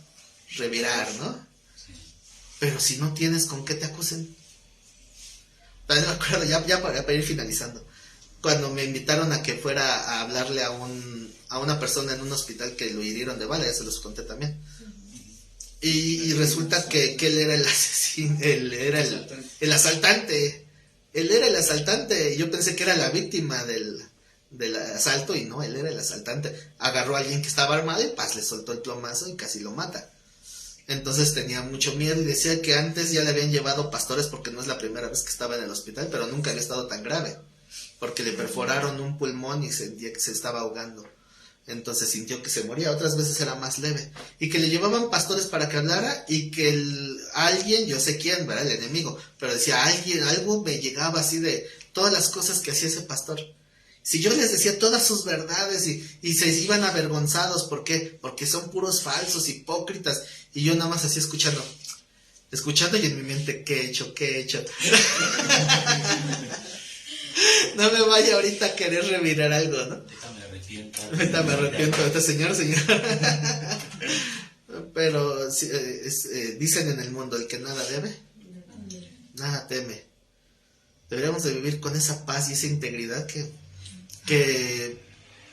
S1: revirar, ¿no? Pero si no tienes con qué te acusen. También me acuerdo, ya para ir finalizando, cuando me invitaron a que fuera a hablarle a una persona en un hospital que lo hirieron de bala, ya se los conté también. Y resulta que él era el asesino, él era el asaltante. Él era el asaltante. Yo pensé que era la víctima del asalto y no, él era el asaltante. Agarró a alguien que estaba armado y le soltó el plomazo y casi lo mata. Entonces tenía mucho miedo y decía que antes ya le habían llevado pastores porque no es la primera vez que estaba en el hospital, pero nunca había estado tan grave, porque le perforaron un pulmón y sentía que se estaba ahogando. Entonces sintió que se moría, otras veces era más leve. Y que le llevaban pastores para que hablara y que alguien, yo sé quién, ¿verdad? El enemigo, pero decía algo me llegaba así de todas las cosas que hacía ese pastor. Si yo les decía todas sus verdades y se iban avergonzados, ¿por qué? Porque son puros falsos, hipócritas. Y yo nada más así escuchando y en mi mente, ¿qué he hecho? No me vaya ahorita a querer revirar algo, ¿no? Ahorita me arrepiento. Ahorita, señor. Pero dicen en el mundo, el que nada debe, nada teme. Deberíamos de vivir con esa paz y esa integridad que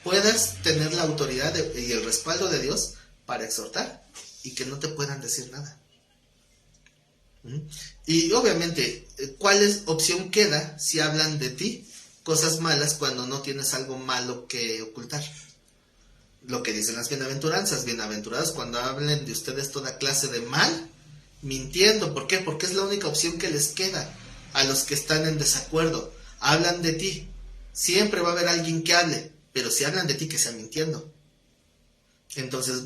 S1: puedas tener la autoridad y el respaldo de Dios para exhortar y que no te puedan decir nada. Y obviamente, ¿cuál opción queda si hablan de ti cosas malas cuando no tienes algo malo que ocultar? Lo que dicen las bienaventuranzas, bienaventurados cuando hablen de ustedes toda clase de mal, mintiendo. ¿Por qué? Porque es la única opción que les queda. a los que están en desacuerdo. Hablan de ti. Siempre va a haber alguien que hable, pero si hablan de ti, que sea mintiendo. Entonces,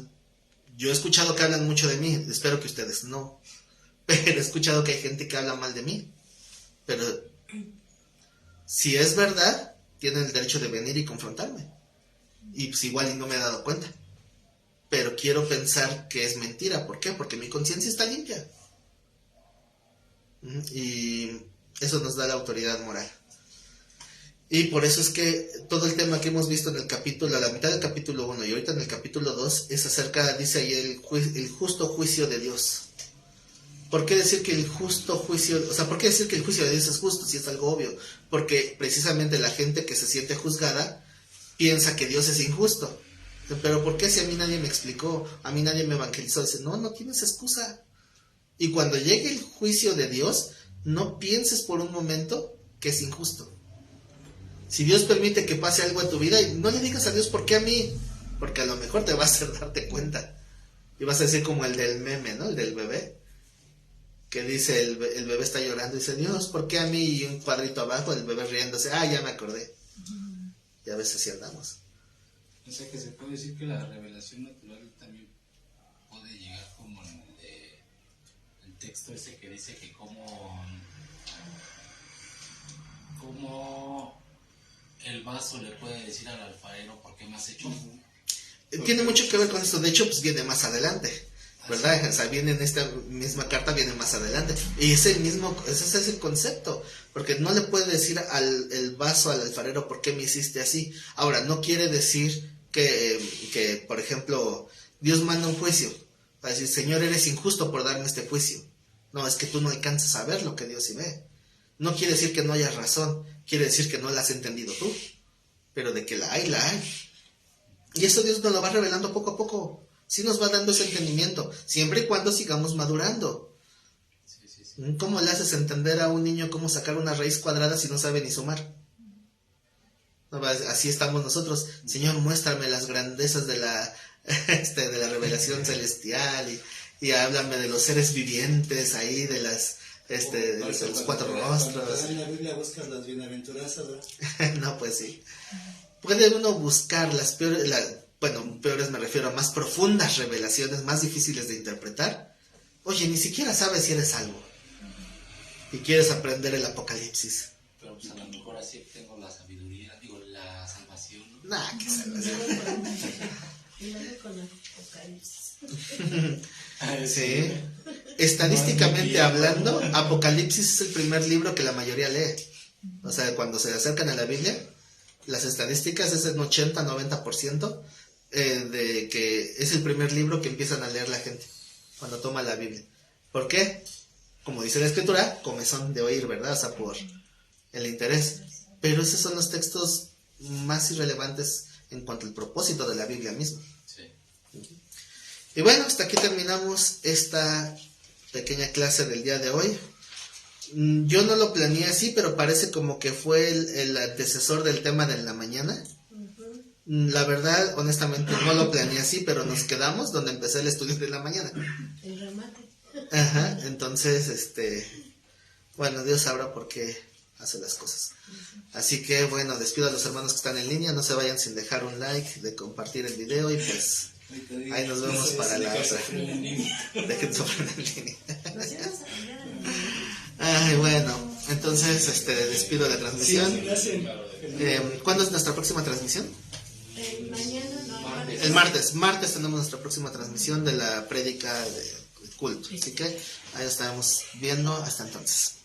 S1: yo he escuchado que hablan mucho de mí, espero que ustedes no. Pero he escuchado que hay gente que habla mal de mí. Pero si es verdad, tienen el derecho de venir y confrontarme. Y pues igual y no me he dado cuenta. Pero quiero pensar que es mentira. ¿Por qué? Porque mi conciencia está limpia. Y eso nos da la autoridad moral. Y por eso es que todo el tema que hemos visto en el capítulo, a la mitad del capítulo 1 y ahorita en el capítulo 2, es acerca, dice ahí, el justo juicio de Dios. ¿Por qué decir que el justo juicio, o sea, por qué decir que el juicio de Dios es justo si es algo obvio? Porque precisamente la gente que se siente juzgada piensa que Dios es injusto. Pero ¿por qué si a mí nadie me explicó, a mí nadie me evangelizó? Dice, no tienes excusa. Y cuando llegue el juicio de Dios, no pienses por un momento que es injusto. Si Dios permite que pase algo en tu vida, no le digas a Dios, ¿por qué a mí? Porque a lo mejor te va a hacer darte cuenta. Y vas a decir como el del meme, ¿no? El del bebé. Que dice, el bebé está llorando y dice, Dios, ¿por qué a mí? Y un cuadrito abajo, el bebé riéndose, ya me acordé. Y a veces así andamos.
S3: O sea que se puede decir que la revelación natural también puede llegar como en el texto ese que dice que como el vaso le puede decir al alfarero por qué me has hecho.
S1: Tiene mucho que ver con esto, de hecho pues viene más adelante, ¿verdad? O sea, viene en esta misma carta, viene más adelante. Y es el mismo, ese es el concepto, porque no le puede decir el vaso al alfarero por qué me hiciste así. Ahora, no quiere decir que por ejemplo, Dios manda un juicio, para decir, Señor, eres injusto por darme este juicio. No, es que tú no alcanzas a ver lo que Dios sí ve. No quiere decir que no haya razón, quiere decir que no la has entendido tú, pero de que la hay, la hay. Y eso Dios nos lo va revelando poco a poco. Sí nos va dando ese entendimiento, siempre y cuando sigamos madurando. Sí. ¿Cómo le haces entender a un niño cómo sacar una raíz cuadrada si no sabe ni sumar? No, así estamos nosotros. Señor, muéstrame las grandezas de la revelación celestial y háblame de los seres vivientes ahí, de las de los cuatro rostros.
S2: En la Biblia buscas las bienaventuranzas, ¿verdad?
S1: No, pues sí. Puede uno buscar las peores, peores me refiero a más profundas revelaciones, más difíciles de interpretar. Oye, ni siquiera sabes si eres salvo y quieres aprender el Apocalipsis.
S3: Pero pues a lo mejor así tengo la sabiduría, la salvación, ¿no?
S1: Nah, qué salvación.
S5: Y luego con el Apocalipsis.
S1: Sí. Estadísticamente hablando, Apocalipsis es el primer libro que la mayoría lee. O sea, cuando se acercan a la Biblia, las estadísticas es el 80-90% de que es el primer libro que empiezan a leer la gente cuando toma la Biblia. ¿Por qué? Como dice la Escritura, comezón de oír, ¿verdad? O sea, por el interés. Pero esos son los textos más irrelevantes en cuanto al propósito de la Biblia misma.
S3: Sí.
S1: Y bueno, hasta aquí terminamos esta pequeña clase del día de hoy. Yo no lo planeé así, pero parece como que fue el antecesor del tema de la mañana. La verdad, honestamente, no lo planeé así, pero nos quedamos donde empecé el estudio de la mañana.
S5: El remate.
S1: Ajá, entonces, bueno, Dios sabrá por qué hace las cosas. Así que, bueno, despido a los hermanos que están en línea. No se vayan sin dejar un like, de compartir el video y pues ahí nos vemos para la otra. Dejen sufrir en línea. Ay, bueno, entonces despido la transmisión. ¿Cuándo es nuestra próxima transmisión?
S5: Mañana, no,
S1: El martes tenemos nuestra próxima transmisión de la prédica de culto. Así que ahí estaremos viendo hasta entonces.